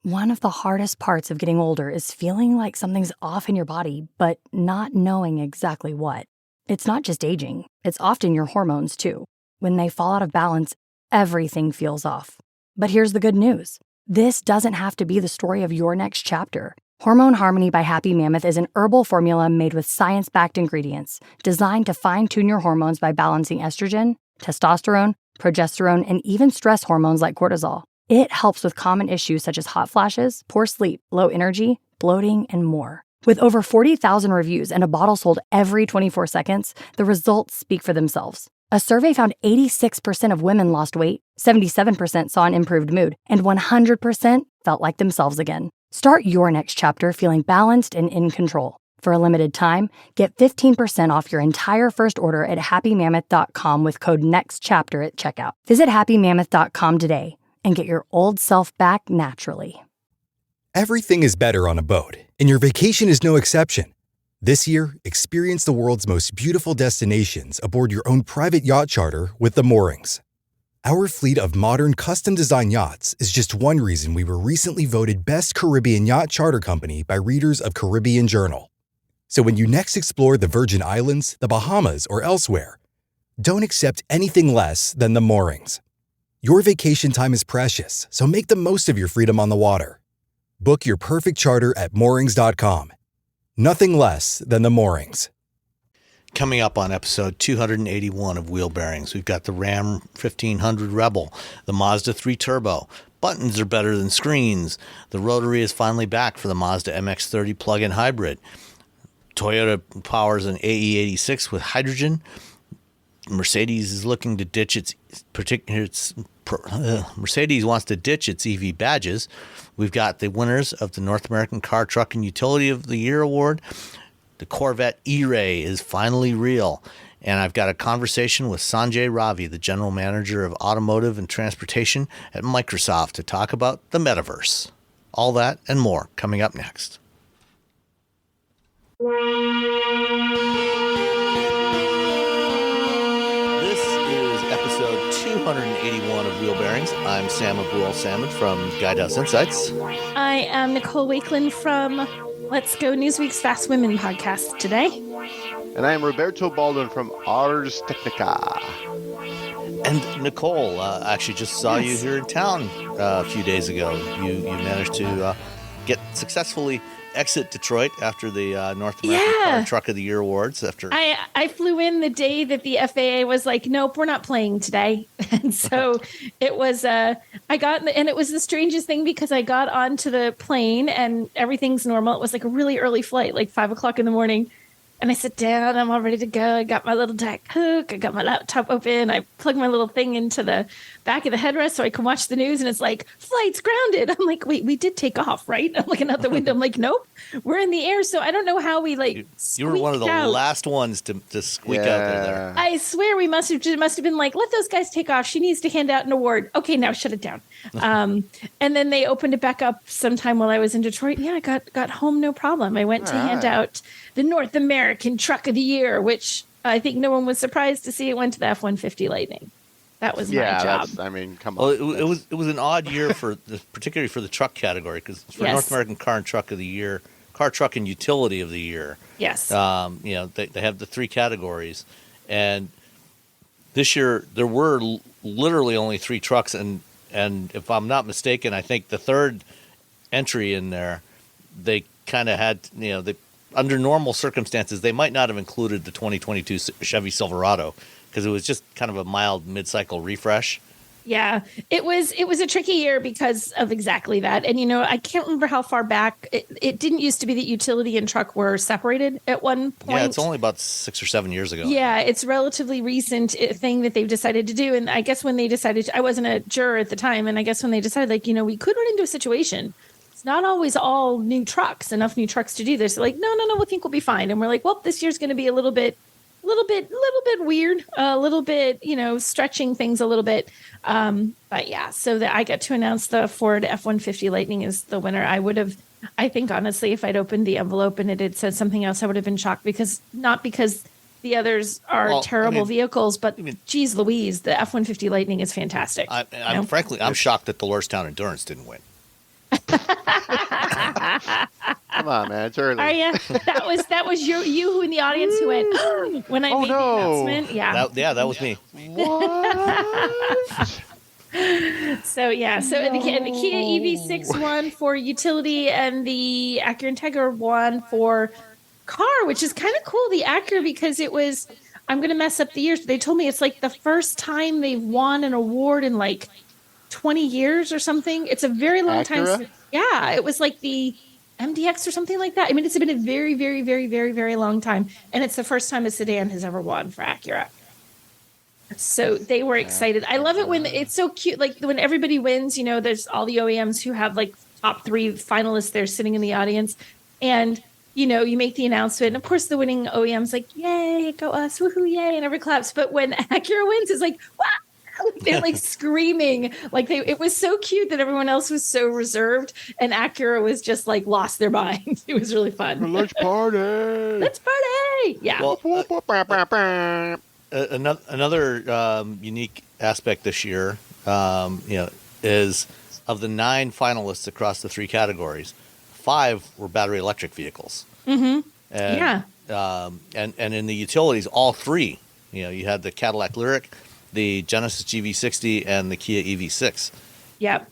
One of the hardest parts of getting older is feeling like something's off in your body, but not knowing exactly what. It's not just aging, it's often your hormones too. When they fall out of balance, everything feels off. But here's the good news. This doesn't have to be the story of your next chapter. Hormone Harmony by Happy Mammoth is an herbal formula made with science-backed ingredients designed to fine-tune your hormones by balancing estrogen, testosterone, progesterone, and even stress hormones like cortisol. It helps with common issues such as hot flashes, poor sleep, low energy, bloating, and more. With over 40,000 reviews and a bottle sold every 24 seconds, the results speak for themselves. A survey found 86% of women lost weight, 77% saw an improved mood, and 100% felt like themselves again. Start your next chapter feeling balanced and in control. For a limited time, get 15% off your entire first order at happymammoth.com with code NEXTCHAPTER at checkout. Visit happymammoth.com today and get your old self back naturally. Everything is better on a boat, and your vacation is no exception. This year, experience the world's most beautiful destinations aboard your own private yacht charter with the Moorings. Our fleet of modern, custom-designed yachts is just one reason we were recently voted Best Caribbean Yacht Charter Company by readers of Caribbean Journal. So when you next explore the Virgin Islands, the Bahamas, or elsewhere, don't accept anything less than the Moorings. Your vacation time is precious, so make the most of your freedom on the water. Book your perfect charter at moorings.com. Nothing less than the Moorings. Coming up on episode 281 of Wheel Bearings, we've got the Ram 1500 Rebel, the Mazda 3 Turbo. Buttons are better than screens. The rotary is finally back for the Mazda MX-30 plug-in hybrid. Toyota powers an AE86 with hydrogen. Mercedes is looking to ditch Mercedes wants to ditch its EV badges. We've got the winners of the North American Car, Truck, and Utility of the Year award. The Corvette E-Ray is finally real. And I've got a conversation with Sanjay Ravi, the general manager of automotive and transportation at Microsoft, to talk about the metaverse. All that and more coming up next. This is episode 281 of Wheel Bearings. I'm Sam Abul-Samad from Guidehouse Insights. I am Nicole Wakeland from Let's Go Newsweek's Fast Women podcast today. And I am Roberto Baldwin from Ars Technica. And Nicole, actually just saw you here in town a few days ago. You managed to get successfully exit Detroit after the North American Car and Truck of the Year awards. I flew in the day that the FAA was like, nope, we're not playing today. And so it was, and it was the strangest thing because I got onto the plane and everything's normal. It was like a really early flight, like 5 o'clock in the morning. And I sit down, I'm all ready to go. I got my little Diet Coke. I got my laptop open. I plug my little thing into the back of the headrest so I can watch the news. And it's like, flight's grounded. I'm like, wait, we did take off, right? I'm looking out the window. I'm like, nope, we're in the air. So I don't know how we You were one of the last ones to squeak out there. I swear we must have been like, let those guys take off. She needs to hand out an award. Okay, now shut it down. And then they opened it back up sometime while I was in Detroit. Yeah, I got home no problem. I went to hand out the North American Truck of the Year, which I think no one was surprised to see. It went to the F-150 Lightning. That was my job. Come on. Well, it was an odd year particularly for the truck category, because for North American Car and Truck of the Year, Car, Truck, and Utility of the Year. Yes. They have the three categories, and this year there were literally only 3 trucks, and if I'm not mistaken, I think the third entry in there, they kind of had, under normal circumstances, they might not have included the 2022 Chevy Silverado because it was just kind of a mild mid-cycle refresh. Yeah, it was a tricky year because of exactly that. And, I can't remember how far back. It didn't used to be that utility and truck were separated at one point. Yeah, it's only about 6 or 7 years ago. Yeah, it's a relatively recent thing that they've decided to do. And I guess when they decided, I wasn't a juror at the time, and I guess when they decided, we could run into a situation. It's not always all new trucks, enough new trucks to do this. They're like, no, we think we'll be fine. And we're like, well, this year's going to be a little bit weird, a little bit, stretching things a little bit. But yeah, so that I got to announce the Ford F-150 Lightning is the winner. I think honestly, if I'd opened the envelope and it had said something else, I would have been shocked not because the others are terrible vehicles, but geez Louise, the F-150 Lightning is fantastic. Frankly, I'm shocked that the Lordstown Endurance didn't win. Come on, man. It's early. Are you? That was you who in the audience who went when I made the announcement. Yeah. That was me. What? So and the Kia EV6 won for utility, and the Acura Integra won for car, which is kind of cool. The Acura, because it was, I'm going to mess up the years, but they told me it's like the first time they've won an award in like 20 years or something. It's a very long Acura? time. Yeah, it was like the MDX or something like that. I mean, it's been a very, very, very, very, very long time, and it's the first time a sedan has ever won for Acura. So they were excited. I love it when it's so cute. Like when everybody wins, you know, there's all the OEMs who have like top 3 finalists there sitting in the audience. And, you know, you make the announcement. And of course, the winning OEM's like, yay, go us, woohoo, yay, and every claps. But when Acura wins, it's like, wow, they're like screaming. Like it was so cute that everyone else was so reserved. And Acura was just like lost their mind. It was really fun. Let's party. Let's party. Yeah. Well, another unique aspect this year, is of the 9 finalists across the 3 categories, 5 were battery electric vehicles. Mm-hmm. And, and in the utilities, all 3. You know, you had the Cadillac Lyriq, the Genesis GV60, and the Kia EV6. Yep.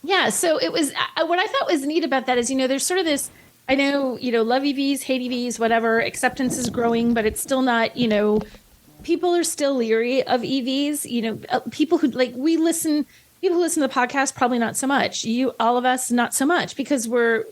Yeah. So it was what I thought was neat about that is, you know, there's sort of this. I know, you know, love EVs, hate EVs, whatever. Acceptance is growing, but it's still not, you know. People are still leery of EVs. You know, people who people who listen to the podcast, probably not so much. All of us, not so much, because we're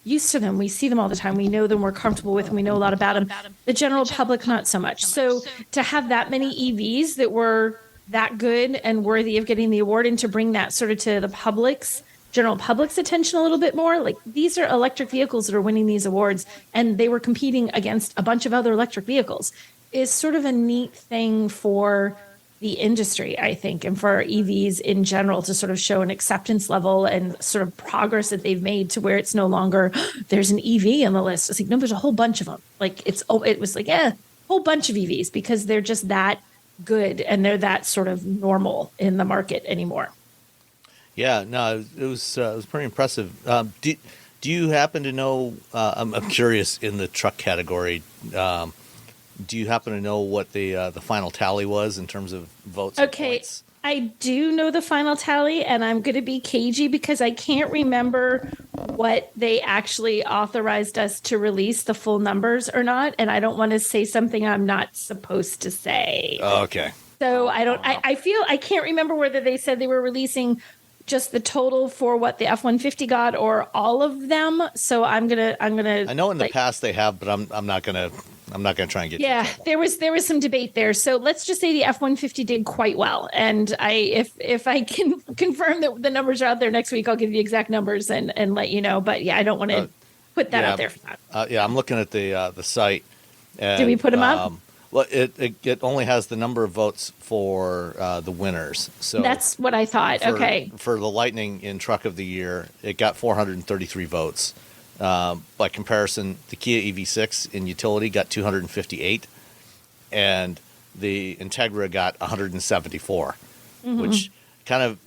used to them. We see them all the time. We know them. We're comfortable with them. We know a lot about them. The general public, not so much. So to have that many EVs that were that good and worthy of getting the award, and to bring that sort of to the general public's attention a little bit more, like these are electric vehicles that are winning these awards, and they were competing against a bunch of other electric vehicles, is sort of a neat thing for the industry, I think, and for EVs in general, to sort of show an acceptance level and sort of progress that they've made to where it's no longer there's an EV on the list. It's like, no, there's a whole bunch of them. Like it was like, a whole bunch of EVs, because they're just that good and they're that sort of normal in the market anymore. Yeah, no, it was pretty impressive. Do you happen to know? I'm curious in the truck category. Do you happen to know what the final tally was in terms of votes? Okay, and points? I do know the final tally, and I'm going to be cagey because I can't remember what they actually authorized us to release, the full numbers or not, and I don't want to say something I'm not supposed to say. Okay. So I feel I can't remember whether they said they were releasing just the total for what the F-150 got or all of them. So I'm gonna. I know in the past they have, but I'm not gonna try and get. Yeah, there was some debate there. So let's just say the F-150 did quite well, and if I can confirm that the numbers are out there next week, I'll give you exact numbers and let you know. But yeah, I don't want to put that out there for that. I'm looking at the site. And, did we put them up? Well, it only has the number of votes for the winners. So that's what I thought. Okay. For the Lightning in Truck of the Year, it got 433 votes. By comparison, the Kia EV6 in utility got 258, and the Integra got 174, which kind of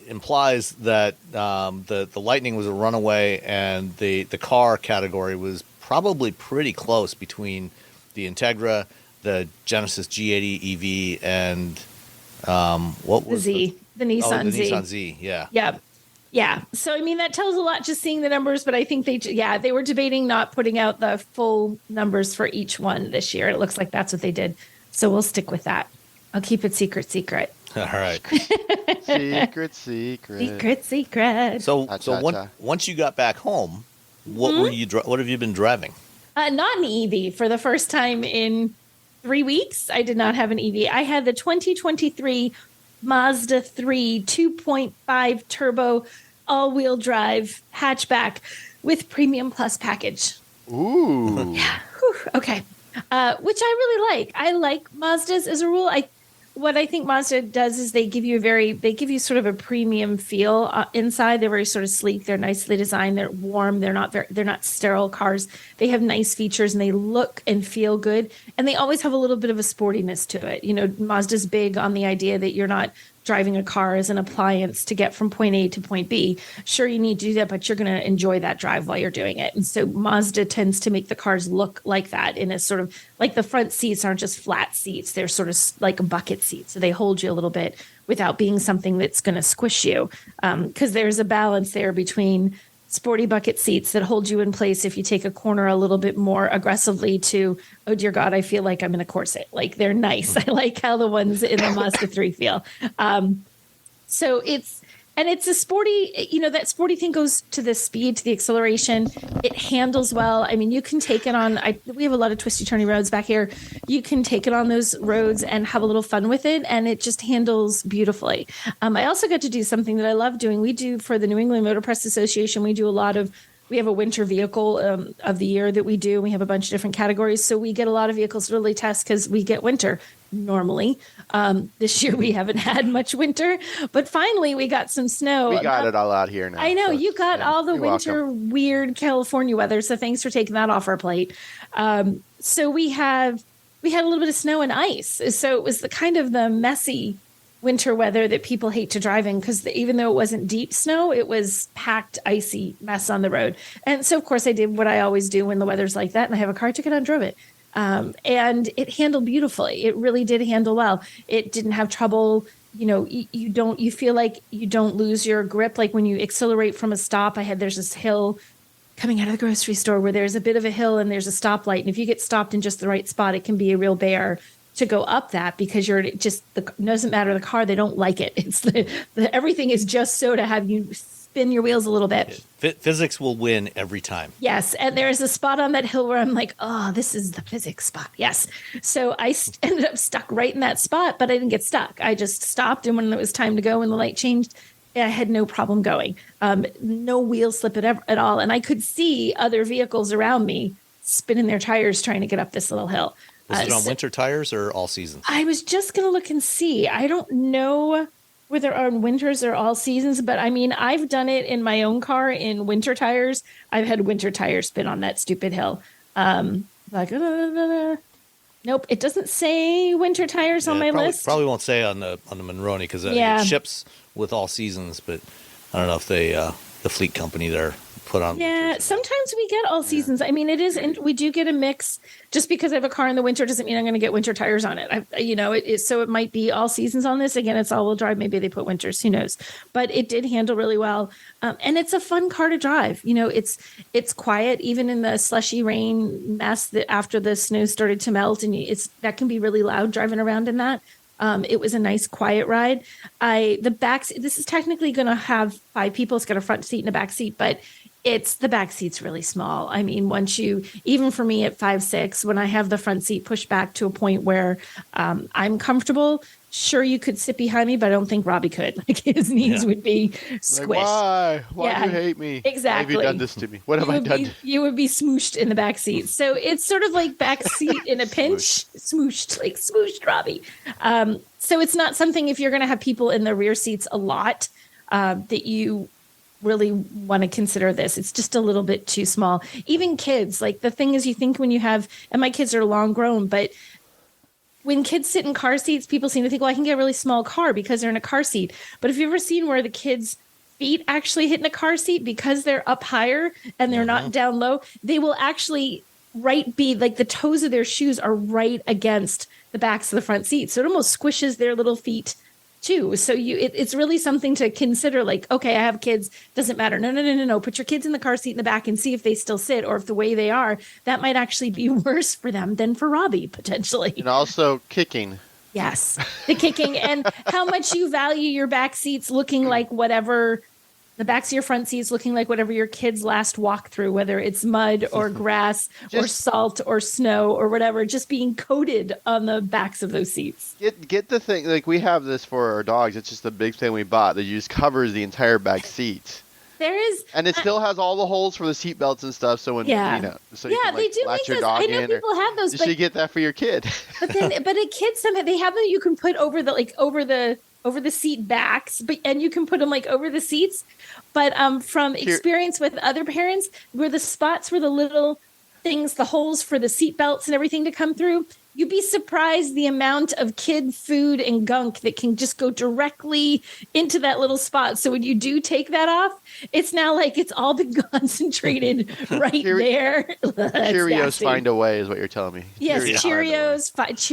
implies that the Lightning was a runaway, and the car category was probably pretty close between the Integra, the Genesis G80 EV, and what was the Nissan Z. Nissan Z, yeah. Yep. Yeah. So, I mean, that tells a lot just seeing the numbers, but I think they were debating not putting out the full numbers for each one this year. It looks like that's what they did. So we'll stick with that. I'll keep it secret. All right. Secret. So once you got back home, what have you been driving? Not an EV for the first time in 3 weeks. I did not have an EV. I had the 2023 Mazda 3 2.5 turbo all-wheel drive hatchback with Premium Plus package. Ooh. Yeah. Whew. Okay. Which I really like. I like Mazdas as a rule. What I think Mazda does is they give you sort of a premium feel inside. They're very sort of sleek. They're nicely designed. They're warm. They're not sterile cars. They have nice features and they look and feel good. And they always have a little bit of a sportiness to it. You know, Mazda's big on the idea that you're not driving a car as an appliance to get from point A to point B. Sure, you need to do that, but you're going to enjoy that drive while you're doing it. And so Mazda tends to make the cars look like that, in a sort of like the front seats aren't just flat seats. They're sort of like a bucket seat. So they hold you a little bit without being something that's going to squish you. Because there's a balance there between sporty bucket seats that hold you in place if you take a corner a little bit more aggressively to, oh dear God, I feel like I'm in a corset. Like, they're nice. I like how the ones in the Mazda 3 feel. So it's a sporty, that sporty thing goes to the speed, to the acceleration. It handles well. I mean, you can take it on, we have a lot of twisty turny roads back here. You can take it on those roads and have a little fun with it. And it just handles beautifully. I also got to do something that I love doing. We do, for the New England Motor Press Association, we have a winter vehicle of the year that we do. We have a bunch of different categories. So we get a lot of vehicles to really test because we get winter normally. This year we haven't had much winter, but finally we got some snow. We got it all out here now. I know, so you got all the winter welcome. weird California weather. So thanks for taking that off our plate. So we had a little bit of snow and ice. So it was the kind of the messy winter weather that people hate to drive in, because even though it wasn't deep snow, it was packed, icy mess on the road. And so, of course, I did what I always do when the weather's like that, and I have a car ticket and drove it. And it handled beautifully. It really did handle well. It didn't have trouble. You feel like you don't lose your grip. Like when you accelerate from a stop, there's this hill coming out of the grocery store where there's a bit of a hill and there's a stoplight. And if you get stopped in just the right spot, it can be a real bear to go up that, because doesn't matter the car, they don't like it. It's everything is just so to have you spin your wheels a little bit. Physics will win every time. Yes, and there's a spot on that hill where I'm like, oh, this is the physics spot. Yes. So I ended up stuck right in that spot, but I didn't get stuck. I just stopped, and when it was time to go, when the light changed, I had no problem going. No wheel slip at all. And I could see other vehicles around me spinning their tires trying to get up this little hill. Was it on winter tires or all seasons? I was just going to look and see. I don't know whether on winters or all seasons, but I mean, I've done it in my own car in winter tires. I've had winter tires spin on that stupid hill. Nope, it doesn't say winter tires on my list. Probably won't say on the Monroney, because it ships with all seasons, but I don't know if the fleet company there put on. Yeah, sometimes we get all seasons. I mean, we do get a mix. Just because I have a car in the winter doesn't mean I'm going to get winter tires on it. So it might be all seasons on this. Again, it's all-wheel drive. Maybe they put winters. Who knows? But it did handle really well, and it's a fun car to drive. It's quiet even in the slushy rain mess that after the snow started to melt, and that can be really loud driving around in that. It was a nice quiet ride. This is technically going to have 5 people. It's got a front seat and a back seat, but the back seat's really small. I mean, even for me at 5'6", when I have the front seat pushed back to a point where I'm comfortable, sure, you could sit behind me, but I don't think Robbie could. Like, his knees would be squished. Like, why do you hate me? Exactly. Why have you done this to me? What have I done? You would be smooshed in the back seat. So it's sort of like back seat in a pinch, smooshed Robbie. So it's not something, if you're going to have people in the rear seats a lot, that you really want to consider this. It's just a little bit too small. Even kids, like, the thing is, you think when you have, and my kids are long grown, but when kids sit in car seats, people seem to think, well, I can get a really small car because they're in a car seat. But have you ever seen where the kids' feet actually hit in a car seat because they're up higher and they're not down low? They will actually be like, the toes of their shoes are right against the backs of the front seat. So it almost squishes their little feet too. So it's really something to consider. Like, okay, I have kids, doesn't matter. No. Put your kids in the car seat in the back and see if they still sit, or if the way they are, that might actually be worse for them than for Robbie, potentially. And also kicking. Yes, the kicking, and how much you value your back seats looking like whatever, the backs of your front seats looking like whatever your kids last walk through, whether it's mud or grass or salt or snow or whatever, just being coated on the backs of those seats. Get the thing, like, we have this for our dogs. It's just a big thing we bought that just covers the entire back seat. There is, and it still has all the holes for the seat belts and stuff. So when so you they can, like, do latch make your those. dog I know in, people have those. You but should get that for your kid. but a kid, somehow they have them you can put over the seat backs, and you can put them like over the seats. But from experience with other parents, where the spots where the little things, the holes for the seat belts and everything to come through, you'd be surprised the amount of kid food and gunk that can just go directly into that little spot. So when you do take that off, it's now like it's all been concentrated right there. Cheerios find a way is what you're telling me. Yes, Cheerios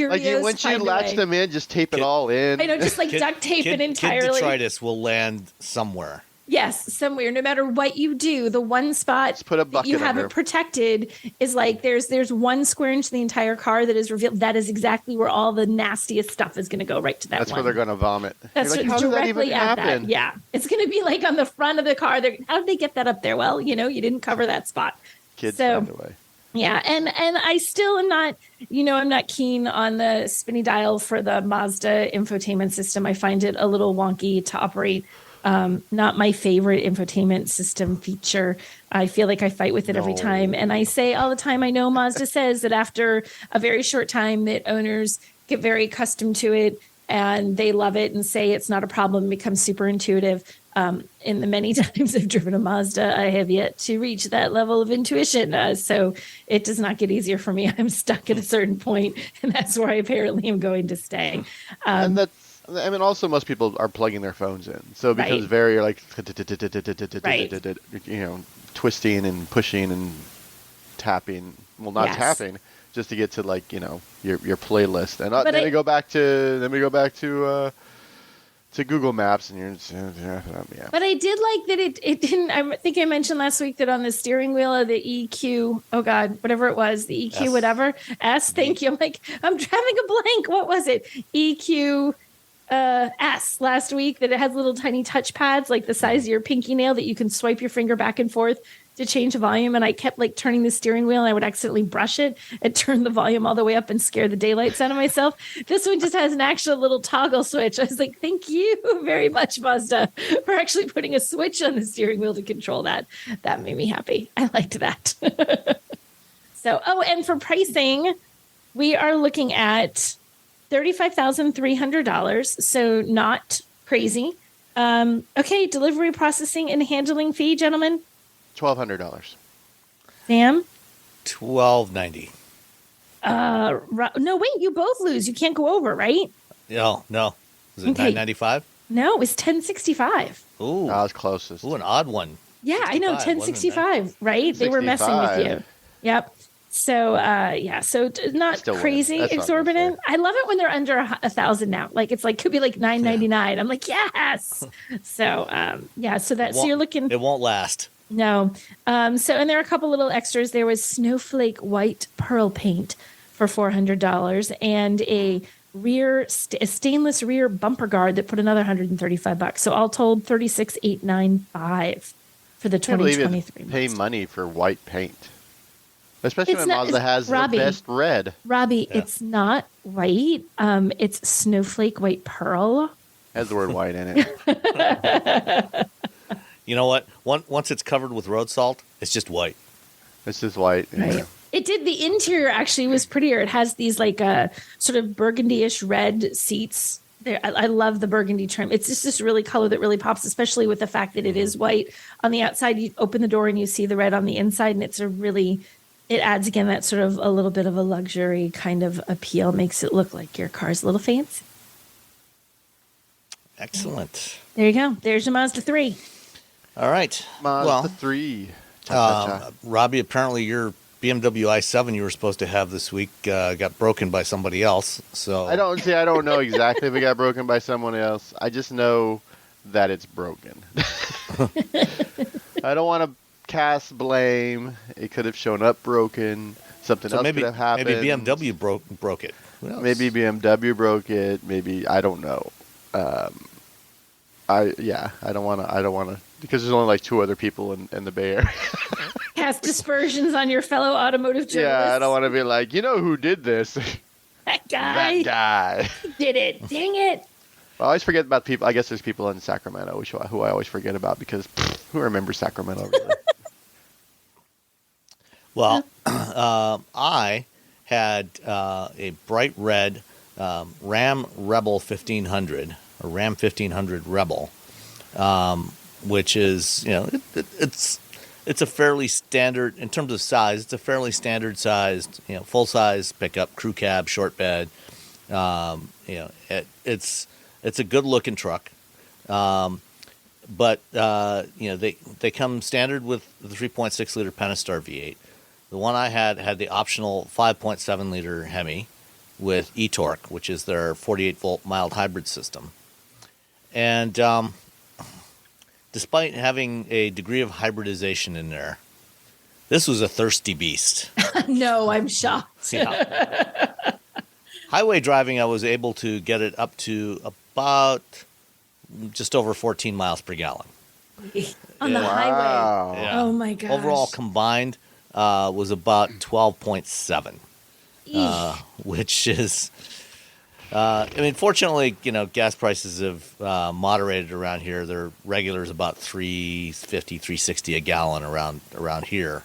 like once you latch them in, just tape it all in. I know, just like duct tape it entirely. Kid detritus will land somewhere. Yes, somewhere. No matter what you do, the one spot put a bucket you haven't protected is like there's 1 square inch of the entire car that is revealed. That is exactly where all the nastiest stuff is going to go, right to that. That's where they're going to vomit. That's like, how did that even happen? That. Yeah, it's going to be like on the front of the car. How did they get that up there? Well, you didn't cover that spot. Kids find a way. Yeah, and I still am not, I'm not keen on the spinny dial for the Mazda infotainment system. I find it a little wonky to operate. Not my favorite infotainment system feature. I feel like I fight with it every time. And I say all the time, I know Mazda says that after a very short time that owners get very accustomed to it and they love it and say it's not a problem, it becomes super intuitive. In the many times I've driven a Mazda, I have yet to reach that level of intuition. So it does not get easier for me. I'm stuck at a certain point, and that's where I apparently am going to stay. And that's, also most people are plugging their phones in, so it becomes very like, twisting and pushing and tapping. Well, not tapping, just to get to like your playlist, and then we go back to Google Maps, and you're But I did like that it didn't. I think I mentioned last week that on the steering wheel of the EQ, oh God, whatever it was, the EQ, whatever S. Thank you. I'm like, I'm having a blank. What was it? EQ. S last week, that it has little tiny touch pads like the size of your pinky nail that you can swipe your finger back and forth to change the volume. And I kept like turning the steering wheel and I would accidentally brush it and turn the volume all the way up and scare the daylights out of myself. This one just has an actual little toggle switch. I was like, thank you very much, Mazda, for actually putting a switch on the steering wheel to control that. That made me happy. I liked that. So, and for pricing, we are looking at $35,300, so not crazy. Okay, delivery, processing, and handling fee, gentlemen. $1,200. Sam? $1,290. No, wait, you both lose. You can't go over, right? No. Is it $995? No, it was $1,065. Ooh, that was closest. Ooh, an odd one. Yeah, I know, $1,065. Right? They were messing with you. Yep. So, so not crazy exorbitant. I love it when they're under 1,000 now. Like it's like could be like $999. I'm like, yes. So, so you're looking. It won't last. No. And there are a couple little extras. There was snowflake white pearl paint for $400 and a stainless rear bumper guard that put another $135. So all told, $36,895 for the 2023. Pay money for white paint. Especially when Mazda has the best red. Robbie, It's not white. It's snowflake white pearl. Has the word white in it. You know what? Once it's covered with road salt, it's just white. It's just white. Right. Yeah. It did. The interior actually was prettier. It has these like sort of burgundy-ish red seats. I love the burgundy trim. It's just this really color that really pops, especially with the fact that it is white. On the outside, you open the door and you see the red on the inside, and it adds, again, that sort of a little bit of a luxury kind of appeal. Makes it look like your car's a little fancy. Excellent. There you go. There's your Mazda 3. All right. Mazda 3. Robbie, apparently your BMW i7 you were supposed to have this week got broken by somebody else. So I don't know exactly if it got broken by someone else. I just know that it's broken. I don't want to cast blame. It could have shown up broken. Something else could have happened. Maybe BMW broke it. Maybe BMW broke it. Maybe I don't know. I don't want to because there's only like 2 other people in the Bay Area. Cast dispersions on your fellow automotive journalists. Yeah, I don't want to be like, who did this? That guy. Did it. Dang it. I always forget about people. I guess there's people in Sacramento who I always forget about because who remembers Sacramento really? Well, I had a bright red Ram Rebel 1500 or Ram 1500 Rebel, which is it's it's a fairly standard in terms of size. It's a fairly standard sized, full size pickup, crew cab, short bed. It's a good looking truck. But they come standard with the 3.6 liter Pentastar V8. The one I had the optional 5.7 liter Hemi with e-torque, which is their 48 volt mild hybrid system. And despite having a degree of hybridization in there, this was a thirsty beast. No, I'm shocked. Yeah. Highway driving, I was able to get it up to about just over 14 miles per gallon. On the highway. Yeah. Oh, my gosh. Overall combined was about 12.7, which is, fortunately, gas prices have moderated around here. Their regular is about $3.50, $3.60 a gallon around here.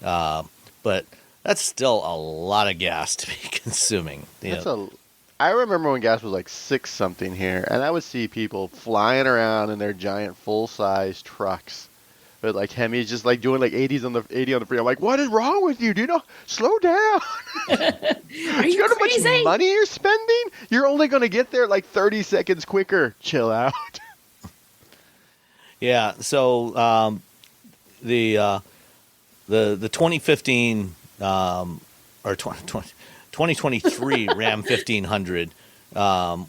But that's still a lot of gas to be consuming. I remember when gas was like 6 something here, and I would see people flying around in their giant full-size trucks, but like Hemis just like doing like 80 on the freeway. I'm like, what is wrong with you? Slow down. Are you know how crazy? much money you're spending? You're only going to get there like 30 seconds quicker. Chill out. Yeah. So the 2015 or 2023 Ram 1500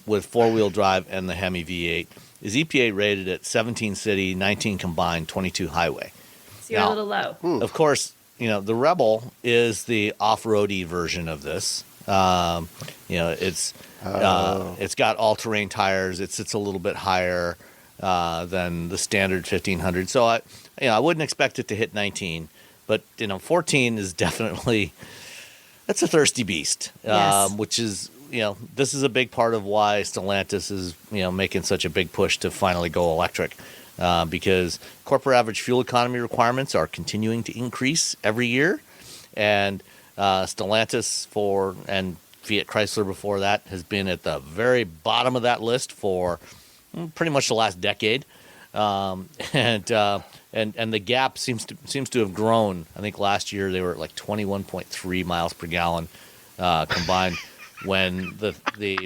with 4-wheel drive and the Hemi V8 is EPA rated at 17 city, 19 combined, 22 highway. So you're a little low. Of course, the Rebel is the off-roady version of this. It's got all-terrain tires. It sits a little bit higher than the standard 1500. So I wouldn't expect it to hit 19, but 14 is definitely. That's a thirsty beast, yes. Which is, this is a big part of why Stellantis is, making such a big push to finally go electric, because corporate average fuel economy requirements are continuing to increase every year, and Stellantis and Fiat Chrysler before that has been at the very bottom of that list for pretty much the last decade, and the gap seems to have grown. I think last year they were at like 21.3 miles per gallon combined, when the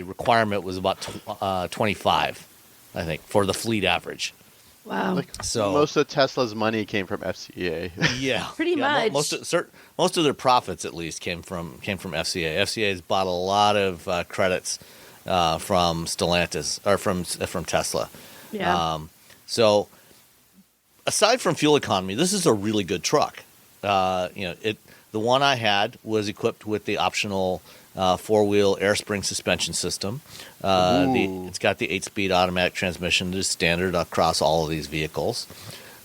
requirement was about 25, I think, for the fleet average. Wow. So most of Tesla's money came from FCA. Yeah, pretty much. Most of their profits, at least, came from FCA. FCA has bought a lot of credits from Stellantis or from Tesla. Yeah. So aside from fuel economy, this is a really good truck. The one I had was equipped with the optional 4-wheel air spring suspension system. It's got the 8-speed automatic transmission that is standard across all of these vehicles.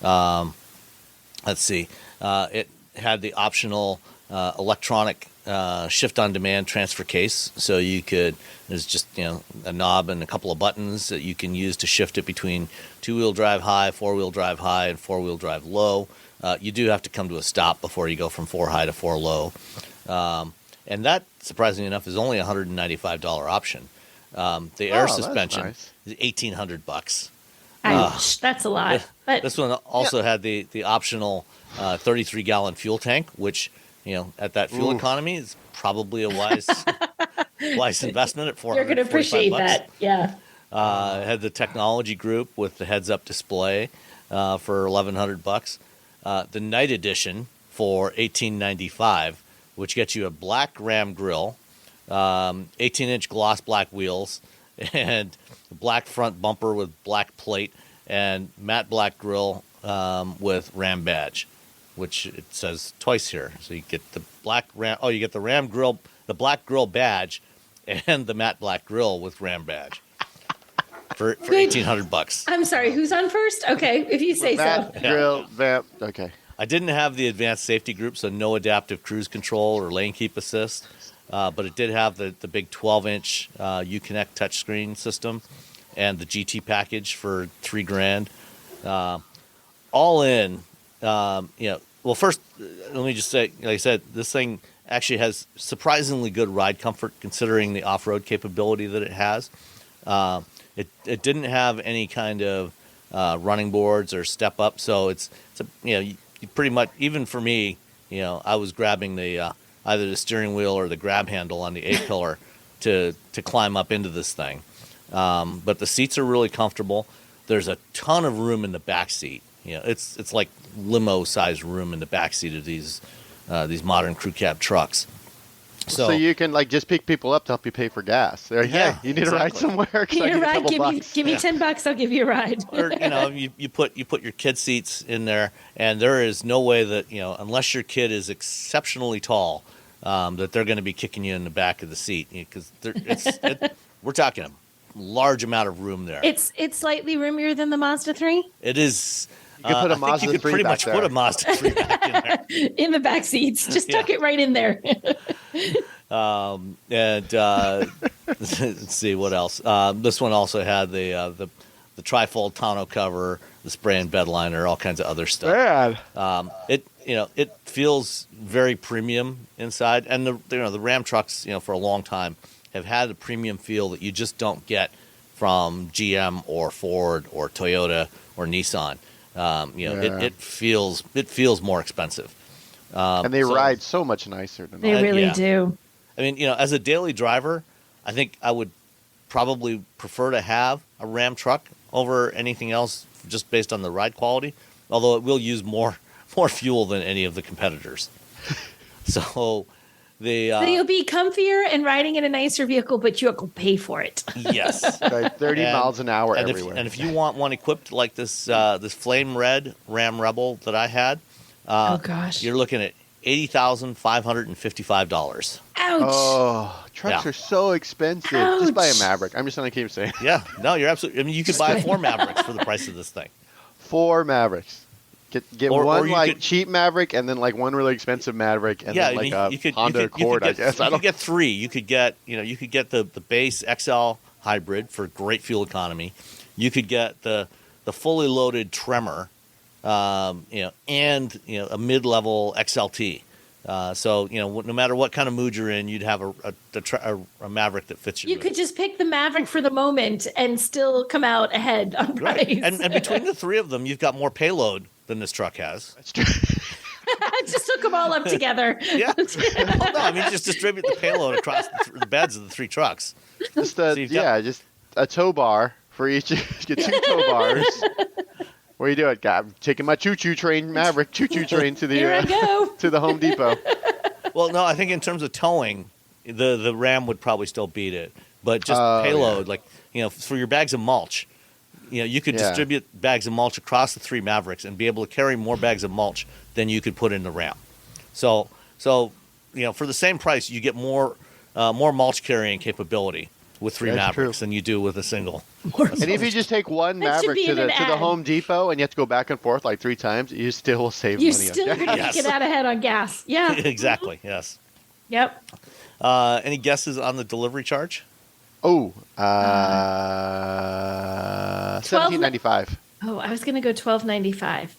Let's see. It had the optional electronic shift-on-demand transfer case, so there's just a knob and a couple of buttons that you can use to shift it between 2-wheel drive high, 4-wheel drive high, and 4-wheel drive low. You do have to come to a stop before you go from 4 high to 4 low. And that, surprisingly enough, is only a $195 option. The air suspension is $1,800. Ouch, that's a lot. But this one also had the optional 33-gallon fuel tank, which at that fuel economy is probably a wise investment at $445. You're going to appreciate that, yeah. It had the technology group with the heads-up display for $1,100. The night edition for $1,895, which gets you a black Ram grille, 18-inch gloss black wheels, and a black front bumper with black plate, and matte black grille with Ram badge, which it says twice here. So you get the black Ram. Oh, you get the Ram grille, the black grille badge, and the matte black grille with Ram badge for $1,800. I'm sorry, who's on first? Okay, if you say so. Grill, vamp. Okay. I didn't have the advanced safety group, so no adaptive cruise control or lane keep assist, but it did have the big 12-inch Uconnect touchscreen system and the GT package for $3,000. All in, well, first, let me just say, like I said, this thing actually has surprisingly good ride comfort considering the off-road capability that it has. It didn't have any kind of running boards or step up, so you pretty much, even for me, I was grabbing the either the steering wheel or the grab handle on the A-pillar to climb up into this thing. But the seats are really comfortable. There's a ton of room in the back seat. It's like limo-sized room in the back seat of these modern crew cab trucks. So you can just pick people up to help you pay for gas. They're like, hey, you need a ride somewhere? Give me $10, I'll give you a ride. Or you put your kid seats in there, and there is no way that unless your kid is exceptionally tall, that they're going to be kicking you in the back of the seat, because we're talking a large amount of room there. It's slightly roomier than the Mazda 3. It is. You could put a Mazda 3 you could pretty much put a Mazda 3 back in there. In the back seats. Just tuck it right in there. Let's see what else. This one also had the trifold tonneau cover, the spray and bed liner, all kinds of other stuff. It feels very premium inside, and the Ram trucks for a long time have had a premium feel that you just don't get from GM or Ford or Toyota or Nissan. It feels more expensive. And they ride so much nicer than they really do. I mean, as a daily driver, I think I would probably prefer to have a Ram truck over anything else, just based on the ride quality. Although it will use more fuel than any of the competitors. So you'll be comfier and riding in a nicer vehicle, but you'll pay for it. Yes, 30 miles an hour everywhere. If you want one equipped like this flame red Ram Rebel that I had, oh gosh, you're looking at $80,555. Ouch! Oh, trucks are so expensive. Ouch. Just buy a Maverick. I'm just going to keep saying. Yeah, no, you're absolutely. I mean, you could buy 4 Mavericks for the price of this thing. 4 Mavericks. Get one cheap Maverick, and then one really expensive Maverick, and then a Honda Accord. I guess you could get 3. You could get the base XL hybrid for great fuel economy. You could get the fully loaded Tremor, and a mid-level XLT. So no matter what kind of mood you're in, you'd have a Maverick that fits your mood. Could just pick the Maverick for the moment and still come out ahead on price. Right. And between the 3 of them, you've got more payload than this truck has. That's true. Just hook them all up together. Yeah. Well, no, I mean, just distribute the payload across the beds of the 3 trucks. Just just a tow bar for each. Get 2 tow bars. What are you doing? I'm taking my choo-choo train, Maverick choo-choo train to the to the Home Depot. Well, no, I think in terms of towing, the Ram would probably still beat it. But just payload, for your bags of mulch, you could distribute bags of mulch across the 3 Mavericks and be able to carry more bags of mulch than you could put in the Ram. So for the same price, you get more mulch carrying capability with 3 Mavericks than you do with a single. And if you just take one Maverick to the Home Depot and you have to go back and forth 3 times, you still will save money. You're still going to get out ahead on gas. Yeah. Exactly. Yes. Yep. Any guesses on the delivery charge? Oh, $17.95. Oh, I was going to go $12.95.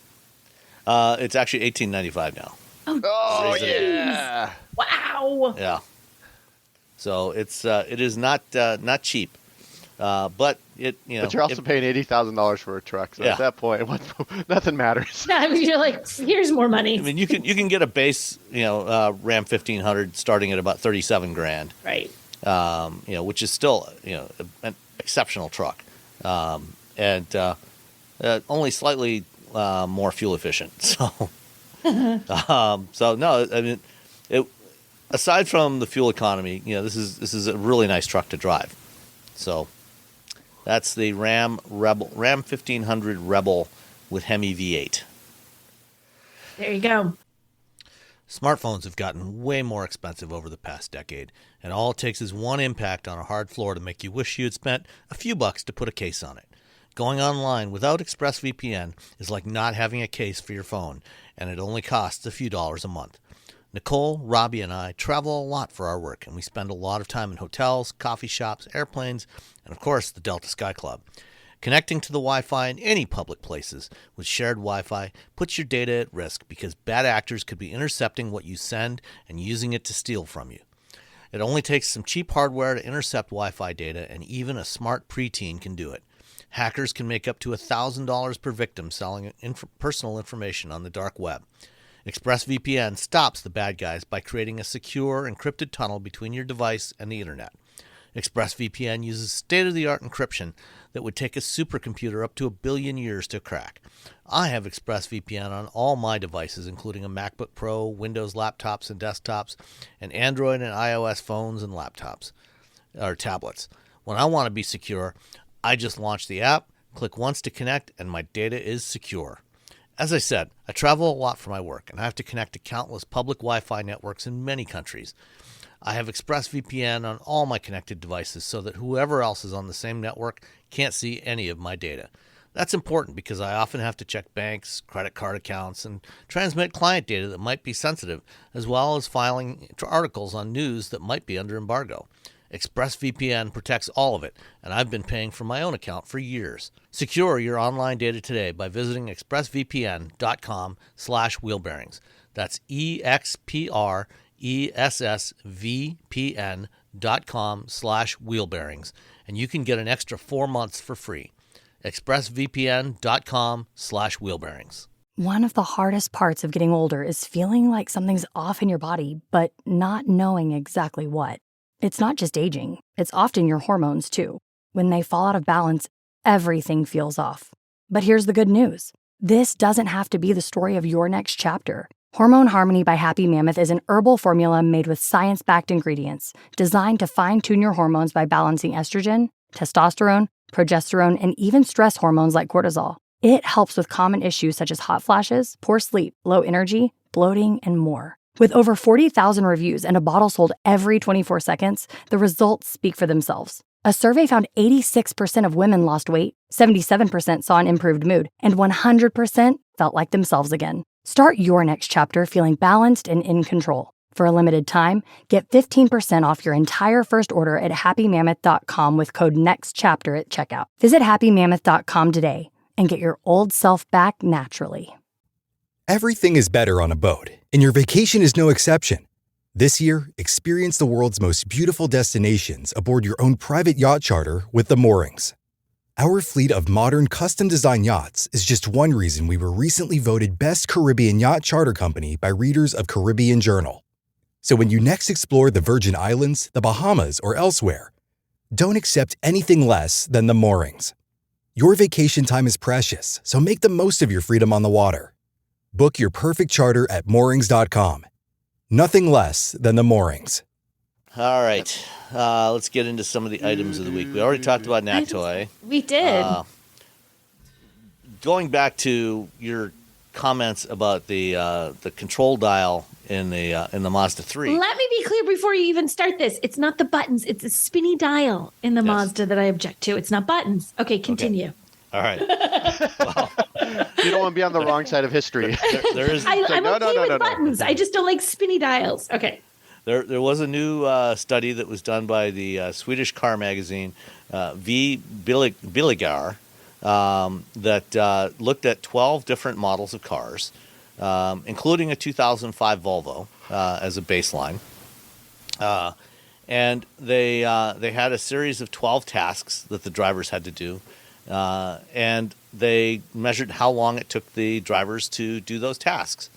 It's actually $18.95 now. Oh yeah! Wow. Yeah. So it is not cheap, but it But you're also paying $80,000 for a truck, so at that point, nothing matters. No, I mean, you're like, here's more money. I mean, you can get a base Ram 1500 starting at about $37,000. Right. Which is still an exceptional truck, and only slightly more fuel efficient. So, no, I mean, aside from the fuel economy, this is a really nice truck to drive. So, that's the Ram 1500 Rebel with Hemi V8. There you go. Smartphones have gotten way more expensive over the past decade, and all it takes is one impact on a hard floor to make you wish you had spent a few bucks to put a case on it. Going online without ExpressVPN is like not having a case for your phone, and it only costs a few dollars a month. Nicole, Robbie, and I travel a lot for our work, and we spend a lot of time in hotels, coffee shops, airplanes, and of course the Delta Sky Club. Connecting to the Wi-Fi in any public places with shared Wi-Fi puts your data at risk because bad actors could be intercepting what you send and using it to steal from you. It only takes some cheap hardware to intercept Wi-Fi data, and even a smart preteen can do it. Hackers can make up to $1,000 per victim selling personal information on the dark web. ExpressVPN stops the bad guys by creating a secure, encrypted tunnel between your device and the internet. ExpressVPN uses state-of-the-art encryption that would take a supercomputer up to 1 billion years to crack. I have ExpressVPN on all my devices, including a MacBook Pro, Windows laptops and desktops, and Android and iOS phones and laptops, or tablets. When I want to be secure, I just launch the app, click once to connect, and my data is secure. As I said, I travel a lot for my work, and I have to connect to countless public Wi-Fi networks in many countries. I have ExpressVPN on all my connected devices so that whoever else is on the same network can't see any of my data. That's important because I often have to check banks, credit card accounts, and transmit client data that might be sensitive, as well as filing articles on news that might be under embargo. ExpressVPN protects all of it, and I've been paying for my own account for years. Secure your online data today by visiting expressvpn.com/wheelbearings. That's expressvpn.com/wheelbearings, and you can get an extra 4 months for free. expressvpn.com/wheelbearings. One of the hardest parts of getting older is feeling like something's off in your body, but not knowing exactly what. It's not just aging, it's often your hormones too. When they fall out of balance, everything feels off. But here's the good news. This doesn't have to be the story of your next chapter. Hormone Harmony by Happy Mammoth is an herbal formula made with science-backed ingredients designed to fine-tune your hormones by balancing estrogen, testosterone, progesterone, and even stress hormones like cortisol. It helps with common issues such as hot flashes, poor sleep, low energy, bloating, and more. With over 40,000 reviews and a bottle sold every 24 seconds, the results speak for themselves. A survey found 86% of women lost weight, 77% saw an improved mood, and 100% felt like themselves again. Start your next chapter feeling balanced and in control. For a limited time, get 15% off your entire first order at happymammoth.com with code NEXTCHAPTER at checkout. Visit happymammoth.com today and get your old self back naturally. Everything is better on a boat, and your vacation is no exception. This year, experience the world's most beautiful destinations aboard your own private yacht charter with the Moorings. Our fleet of modern, custom-designed yachts is just one reason we were recently voted Best Caribbean Yacht Charter Company by readers of Caribbean Journal. So when you next explore the Virgin Islands, the Bahamas, or elsewhere, don't accept anything less than the Moorings. Your vacation time is precious, so make the most of your freedom on the water. Book your perfect charter at moorings.com. Nothing less than the Moorings. All right. Let's get into some of the items of the week. We already talked about NACTOY. We did. Going back to your comments about the control dial in the Mazda 3. Let me be clear before you even start this. It's not the buttons. It's a spinny dial in the Mazda that I object to. It's not buttons. Okay, continue. Okay. All right. Well, you don't want to be on the wrong side of history. There is. I'm okay with buttons. I just don't like spinny dials. Okay. There was a new study that was done by the Swedish car magazine, V. Billigar, that looked at 12 different models of cars, including a 2005 Volvo as a baseline. And they had a series of 12 tasks that the drivers had to do. And they measured how long it took the drivers to do those tasks.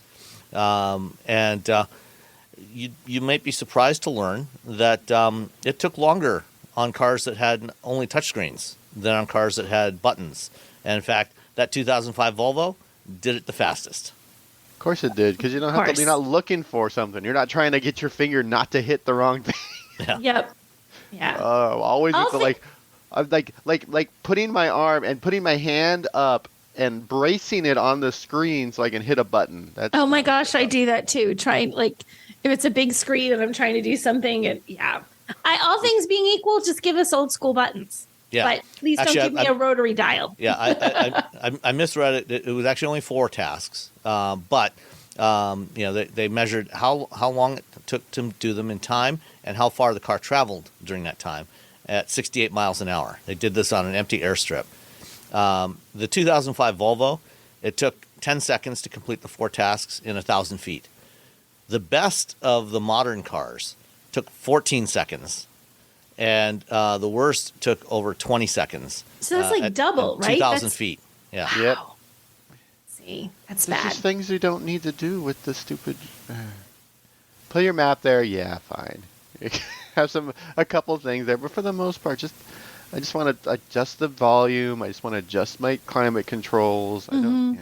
You might be surprised to learn that it took longer on cars that had only touchscreens than on cars that had buttons. And in fact, that 2005 Volvo did it the fastest. Of course it did, because you don't have to. You're not looking for something. You're not trying to get your finger not to hit the wrong thing. Yeah. Yep. Yeah. Always with the I'm like putting my arm and putting my hand up and bracing it on the screen so I can hit a button. Oh my gosh, I do that too. If it's a big screen and I'm trying to do something, and all things being equal, just give us old school buttons. Yeah. But please don't give me a rotary dial. Yeah, I misread it. It was actually only 4 tasks, but they measured how long it took to do them in time and how far the car traveled during that time at 68 miles an hour. They did this on an empty airstrip. The 2005 Volvo, it took 10 seconds to complete the 4 tasks in 1,000 feet. The best of the modern cars took 14 seconds. and the worst took over 20 seconds. So that's like double, right? 2,000 feet. Yeah. Wow. Yep. See, that's There's bad. just things you don't need to do with the stupid. Put your map there, yeah, fine. Have a couple of things there, but for the most part, I just want to adjust the volume. I just want to adjust my climate controls. I don't. Yeah.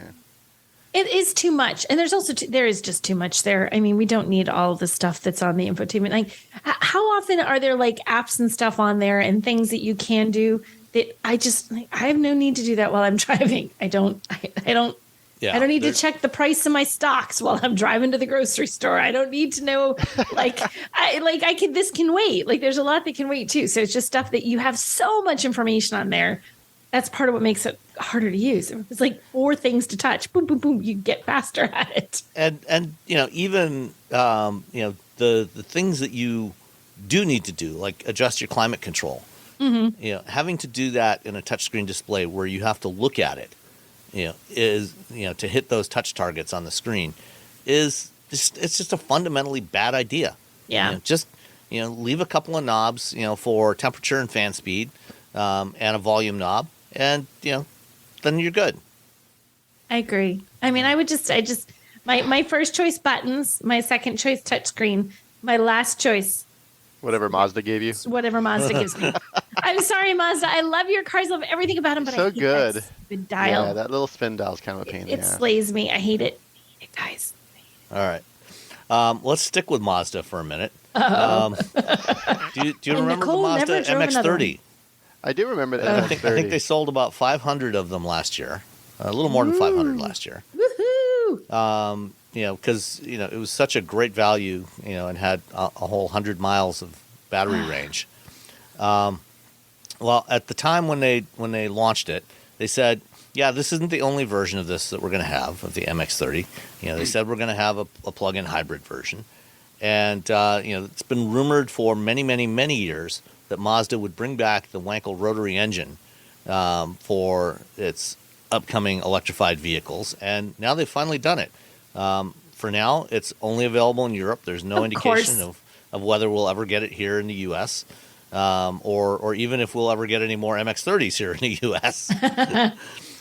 It is too much, and there's also there is just too much there. I mean, we don't need all the stuff that's on the infotainment. Like, how often are there like apps and stuff on there and things that you can do that I have no need to do that while I'm driving. I don't. Yeah, I don't need to check the price of my stocks while I'm driving to the grocery store. I don't need to know, this can wait. Like, there's a lot that can wait too. So it's just stuff that you have so much information on there. That's part of what makes it harder to use. It's like 4 things to touch. Boom, boom, boom. You get faster at it. And even the things that you do need to do, like adjust your climate control. Mm-hmm. Having to do that in a touchscreen display where you have to look at it, is to hit those touch targets on the screen it's just a fundamentally bad idea. Yeah. Leave a couple of knobs, for temperature and fan speed, and a volume knob, and then you're good. I agree. I mean, my first choice buttons, my second choice touchscreen, my last choice. Whatever Mazda gave you. Whatever Mazda gives me. I'm sorry, Mazda. I love your cars, love everything about them, but so I hate good. that stupid dial. Yeah, that little spin dial is kind of a pain in the ass. It slays me. I hate it. Guys. All right. Let's stick with Mazda for a minute. Do you remember Nicole the Mazda MX-30? I do remember the I MX-30. think they sold about 500 of them last year. A little more than 500 last year. Woohoo! Because it was such a great value, and had a whole 100 miles of battery range. Well, at the time when they launched it, they said, yeah, this isn't the only version of this that we're going to have, of the MX-30. They said we're going to have a plug-in hybrid version. And, it's been rumored for many, many, many years that Mazda would bring back the Wankel rotary engine for its upcoming electrified vehicles. And now they've finally done it. For now, it's only available in Europe. There's no indication of whether we'll ever get it here in the U.S., or even if we'll ever get any more MX-30s here in the U.S.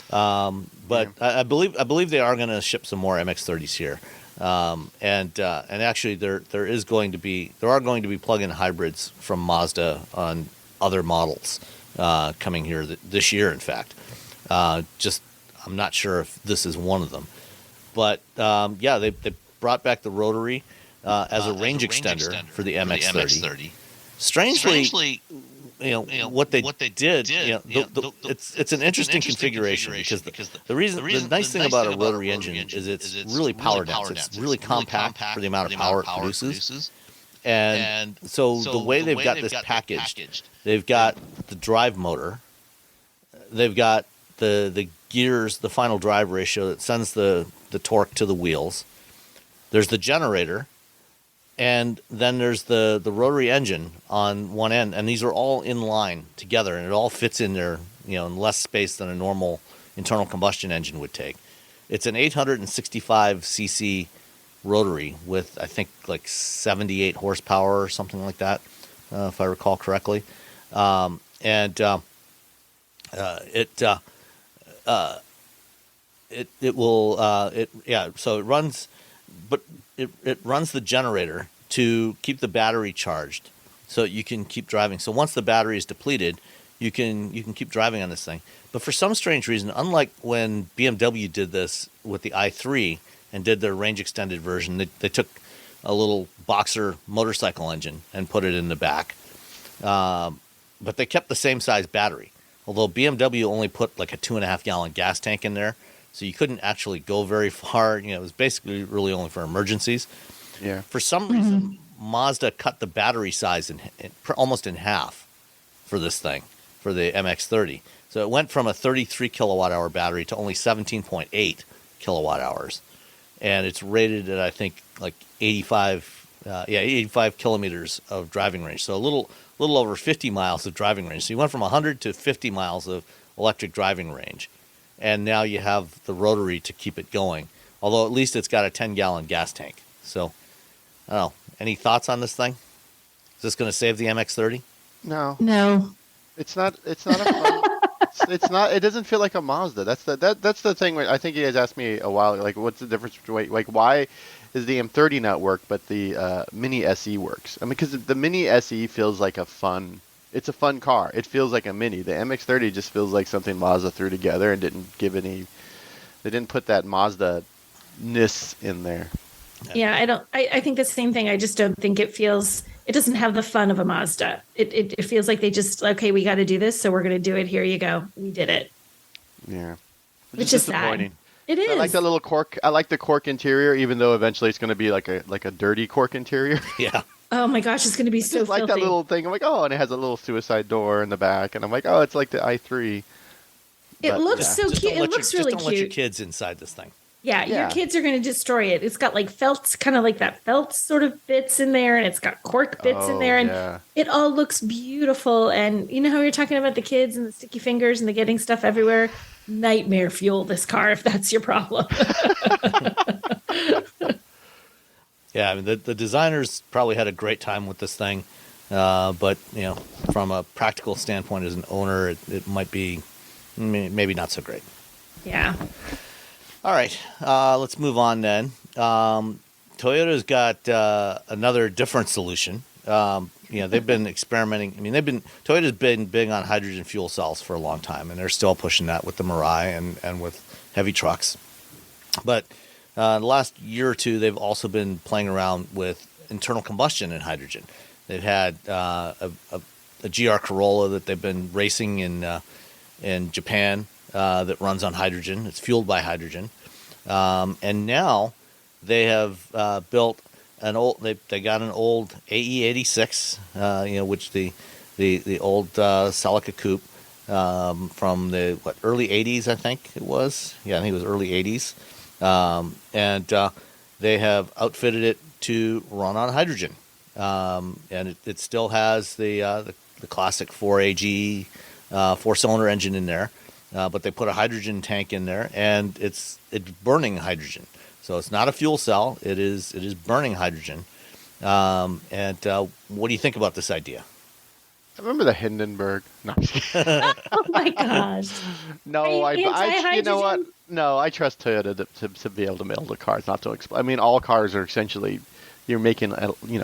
But I believe they are going to ship some more MX-30s here. And actually, there are going to be plug-in hybrids from Mazda on other models coming here this year. In fact, I'm not sure if this is one of them. But they brought back the rotary as a range extender for the MX-30. Strangely, what they did, it's an interesting configuration because the nice thing about a rotary engine is it's really power dense. It's really compact for the amount of power it produces. And so the way they've got this packaged, they've got the drive motor, they've got the gears, the final drive ratio that sends the torque to the wheels. There's the generator, and then there's the rotary engine on one end, and these are all in line together, and it all fits in there, in less space than a normal internal combustion engine would take. It's an 865 cc rotary with, I think, like 78 horsepower or something like that, if I recall correctly. So it runs, but it runs the generator to keep the battery charged, so you can keep driving. So once the battery is depleted, you can keep driving on this thing. But for some strange reason, unlike when BMW did this with the i3 and did their range extended version, they took a little boxer motorcycle engine and put it in the back, but they kept the same size battery. Although BMW only put like a 2.5 gallon gas tank in there, so you couldn't actually go very far. It was basically really only for emergencies. Yeah. For some reason, Mazda cut the battery size almost in half for this thing, for the MX-30. So it went from a 33 kilowatt hour battery to only 17.8 kilowatt hours, and it's rated at, I think, like 85 kilometers of driving range. So a little over 50 miles of driving range. So you went from 100 to 50 miles of electric driving range. And now you have the rotary to keep it going. Although at least it's got a 10-gallon gas tank. So, I don't know. Any thoughts on this thing? Is this going to save the MX-30? No. No. It's not a fun. It's not. It doesn't feel like a Mazda. That's the thing. Where I think you guys asked me a while ago, like, what's the difference between, like, why is the M30 not work, but the Mini SE works? I mean, because the Mini SE feels like it's a fun car. It feels like a Mini. The MX-30 just feels like something Mazda threw together and didn't give any. They didn't put that Mazda-ness in there. Yeah, I think the same thing. I just don't think it doesn't have the fun of a Mazda. It feels like they just, okay, we got to do this, so we're going to do it. Here you go. We did it. Yeah. Which is sad. It is. I like the little cork. I like the cork interior, even though eventually it's going to be like a dirty cork interior. Yeah. Oh my gosh, it's going to be so just like filthy. that little thing. I'm like, oh, and it has a little suicide door in the back, and I'm like, oh, it's like the i3. It looks so cute. It looks really cute. Just don't let your kids inside this thing. Yeah, your kids are going to destroy it. It's got like felt, kind of like that felt sort of bits in there, and it's got cork bits in there, and it all looks beautiful. And you know how you're talking about the kids and the sticky fingers and the getting stuff everywhere? Nightmare fuel this car if that's your problem. Yeah, I mean, the designers probably had a great time with this thing, but from a practical standpoint, as an owner, it might be maybe not so great. Yeah. All right, let's move on then. Toyota's got another different solution. They've been experimenting. I mean, Toyota's been big on hydrogen fuel cells for a long time, and they're still pushing that with the Mirai and with heavy trucks. But the last year or two, they've also been playing around with internal combustion and hydrogen. They've had a GR Corolla that they've been racing in Japan that runs on hydrogen. It's fueled by hydrogen. And now they have built an old. They got an old AE86, which the old Celica coupe from the early '80s, I think it was. Yeah, I think it was early '80s. And they have outfitted it to run on hydrogen, and it still has the classic 4AG 4-cylinder engine in there. But they put a hydrogen tank in there, and it's burning hydrogen. So it's not a fuel cell. It is burning hydrogen. And what do you think about this idea? I remember the Hindenburg. No, I'm just kidding. Oh my gosh. No, I you know what? No, I trust Toyota to be able to build a car. It's not to explain. I mean, all cars are essentially you're making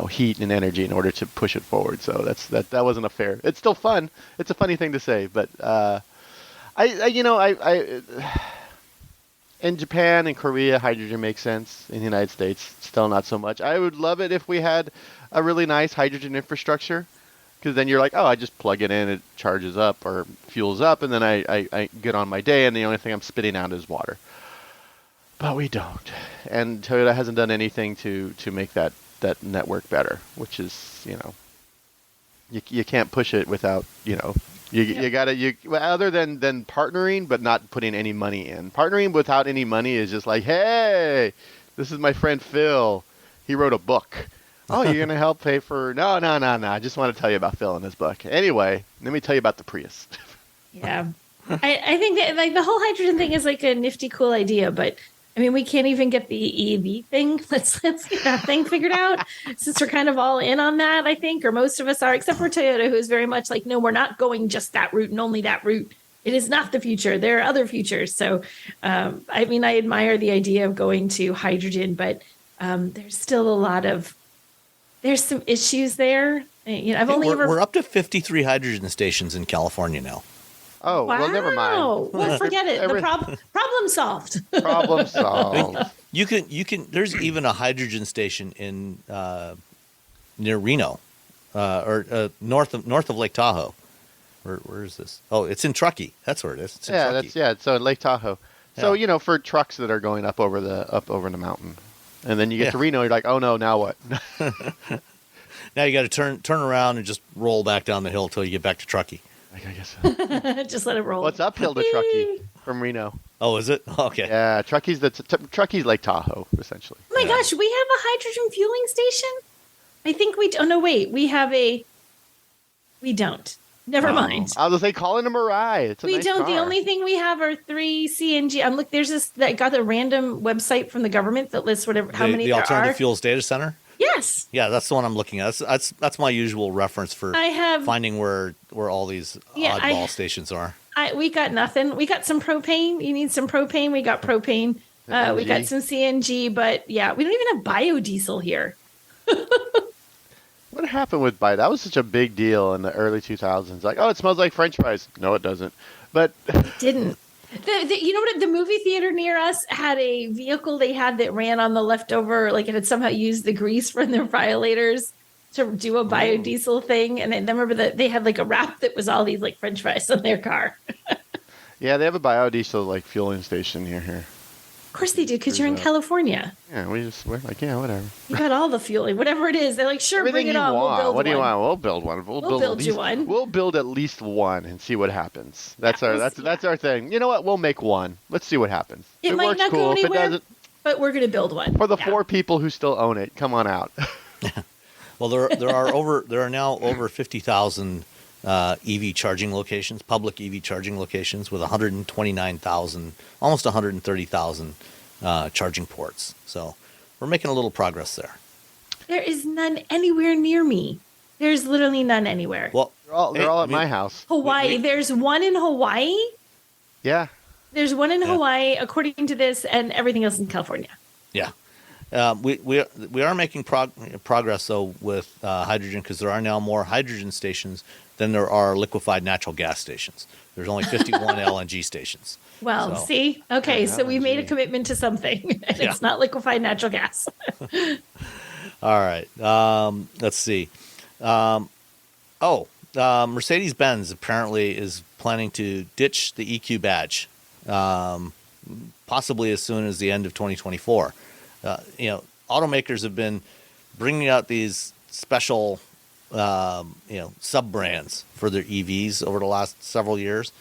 heat and energy in order to push it forward. So that wasn't a fair. It's still fun. It's a funny thing to say, but. In Japan and Korea, hydrogen makes sense. In the United States, still not so much. I would love it if we had a really nice hydrogen infrastructure, because then you're like, oh, I just plug it in, it charges up or fuels up, and then I get on my day, and the only thing I'm spitting out is water. But we don't. And Toyota hasn't done anything to make that network better, which is, you can't push it without, You gotta other than partnering, but not putting any money in. Partnering without any money is just like, hey, this is my friend Phil. He wrote a book. Oh, you're gonna help pay for? No. I just want to tell you about Phil and his book. Anyway, let me tell you about the Prius. Yeah, I think that like the whole hydrogen thing is like a nifty, cool idea, but. I mean, we can't even get the EV thing. Let's get that thing figured out, since we're kind of all in on that, I think, or most of us are, except for Toyota, who is very much like, no, we're not going just that route and only that route. It is not the future. There are other futures. So, I mean, I admire the idea of going to hydrogen, but there's still there's some issues there. We're up to 53 hydrogen stations in California now. Oh, wow. Well, never mind. Well, forget it. The problem solved. Problem solved. You can. There's even a hydrogen station in near Reno, or north of Lake Tahoe. Where is this? Oh, it's in Truckee. That's where it is. So in Lake Tahoe. So for trucks that are going up over the mountain, and then you get to Reno, you're like, oh no, now what? Now you got to turn around and just roll back down the hill till you get back to Truckee. I guess so. Just let it roll. Well, it's uphill to Truckee from Reno. Oh, is it? Okay. Yeah, Truckee's Truckee's Lake Tahoe, essentially. Oh my gosh, we have a hydrogen fueling station? I think we... Oh, no, wait. We don't. Never mind. I was going to say, call it a Mirai. It's a nice don't. car. The only thing we have are 3 CNG. Look, there's this... I got a random website from the government that lists how many the there Alternative are. Fuels Data Center? Yes. Yes. Yeah, that's the one I'm looking at. That's my usual reference for finding where all these oddball stations are. We got nothing. We got some propane. You need some propane. We got propane. We got some CNG, but yeah, we don't even have biodiesel here. What happened with bio? That was such a big deal in the early 2000s. Like, oh, it smells like French fries. No, it doesn't. But it didn't. You know what? The movie theater near us had a vehicle they had that ran on the leftover, like it had somehow used the grease from their violators to do a biodiesel thing. And I remember that they had like a wrap that was all these like French fries on their car. Yeah, they have a biodiesel like fueling station near here. Of course they do, because you're in California. Yeah, we're like, yeah, whatever. You got all the fueling, whatever it is. They're like, sure, everything bring it on. Want. We'll build what do you one. want? We'll build one. We'll build you one. We'll build at least one and see what happens. That's our thing. You know what? We'll make one. Let's see what happens. It might works, not cool. go anywhere, if it doesn't, but we're going to build one. For the 4 people who still own it, come on out. Well, there are now over 50,000 EV charging locations, public EV charging locations, with 129,000, almost 130,000 charging ports. So we're making a little progress there. There is none anywhere near me. There's literally none anywhere. Well, they're all at my house. Hawaii. There's one in Hawaii. Yeah. There's one in Hawaii, according to this, and everything else in California. Yeah. We are making progress, though, with hydrogen, because there are now more hydrogen stations than there are liquefied natural gas stations. There's only 51 LNG stations. Well, see? Okay, so we made a commitment to something, and it's not liquefied natural gas. All right. Let's see. Mercedes-Benz apparently is planning to ditch the EQ badge, possibly as soon as the end of 2024. Automakers have been bringing out these special, sub-brands for their EVs over the last several years.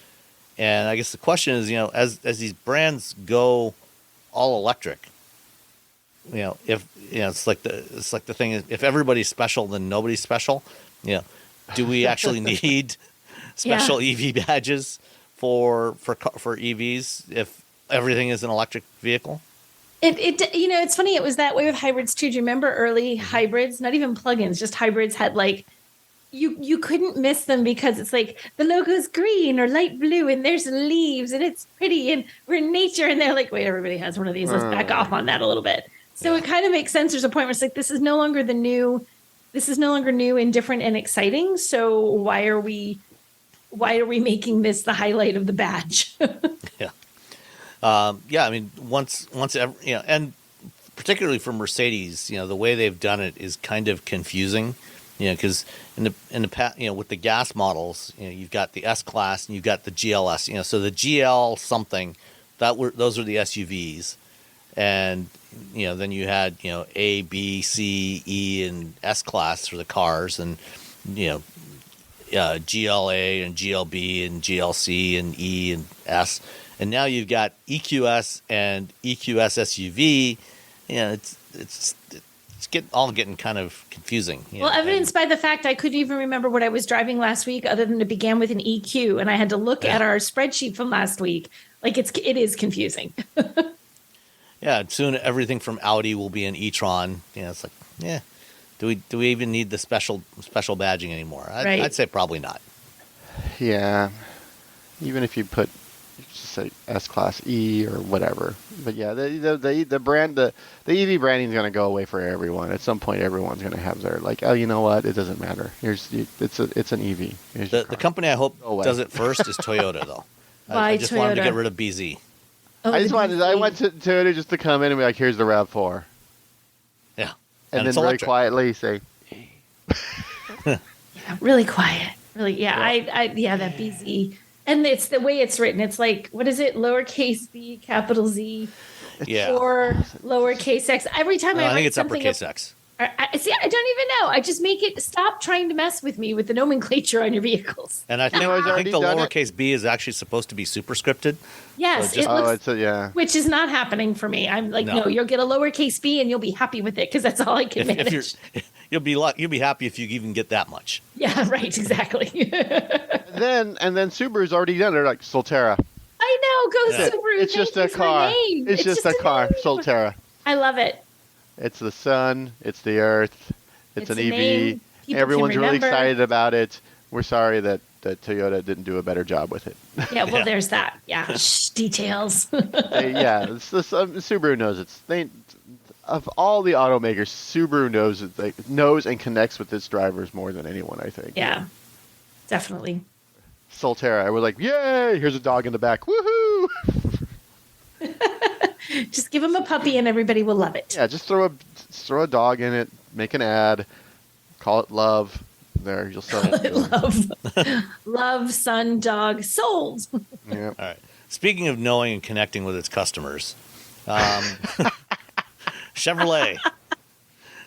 And I guess the question is, as these brands go all electric, it's like the thing is, if everybody's special, then nobody's special. Do we actually need special EV badges for EVs if everything is an electric vehicle? It's funny. It was that way with hybrids too. Do you remember early hybrids? Not even plugins, just hybrids had like, you couldn't miss them because it's like the logo's green or light blue and there's leaves and it's pretty and we're in nature, and they're like, wait, everybody has one of these. Let's back off on that a little bit. So it kind of makes sense. There's a point where it's like, this is no longer new and different and exciting. So why are we making this the highlight of the badge? I mean, and particularly for Mercedes, the way they've done it is kind of confusing, because in the past, with the gas models, you've got the S class and you've got the GLS, so the GL something those are the SUVs, and then you had A, B, C, E, and S class for the cars, and GLA and GLB and GLC and E and S. And now you've got EQS and EQS SUV. It's getting kind of confusing. Well, evidenced by the fact I couldn't even remember what I was driving last week, other than it began with an EQ, and I had to look at our spreadsheet from last week. Like it is confusing. Yeah, soon everything from Audi will be an e-tron. It's like, do we even need the special badging anymore? I'd say probably not. Yeah, even if you put, just say S-Class E or whatever. But yeah, the brand, the EV branding is going to go away for everyone. At some point, everyone's going to have their like, oh, you know what? It doesn't matter. It's an EV. The company I hope does it first is Toyota, though. I just wanted to get rid of BZ. Oh, I went to Toyota just to come in and be like, here's the RAV4. Yeah. And then very quietly say, really quiet. Really, that BZ. And it's the way it's written. It's like, what is it? Lowercase b, capital Z, or lowercase x. Every time I think it's uppercase X. I don't even know. I just make it stop trying to mess with me with the nomenclature on your vehicles. And I think the lowercase b is actually supposed to be superscripted. Yes, so which is not happening for me. I'm like, no, you'll get a lowercase b and you'll be happy with it because that's all I can manage. You'll be happy if you even get that much. Yeah, right, exactly. and then Subaru's already done it. They're like Solterra. I know, Subaru. It's just a car. It's just a car, Solterra. I love it. It's the sun. It's the earth. It's an a EV. name people Everyone's can really remember. excited about it. We're sorry that Toyota didn't do a better job with it. Yeah, well, there's that. Yeah, details. Subaru knows of all the automakers, Subaru knows and connects with its drivers more than anyone, I think. Yeah, definitely. Solterra, I was like, yay! Here's a dog in the back. Woohoo! Just give him a puppy and everybody will love it. Yeah, just throw a dog in it, make an ad, call it love. There, you'll sell it. Love. Love, son, dog, sold. Yeah. All right. Speaking of knowing and connecting with its customers, Chevrolet.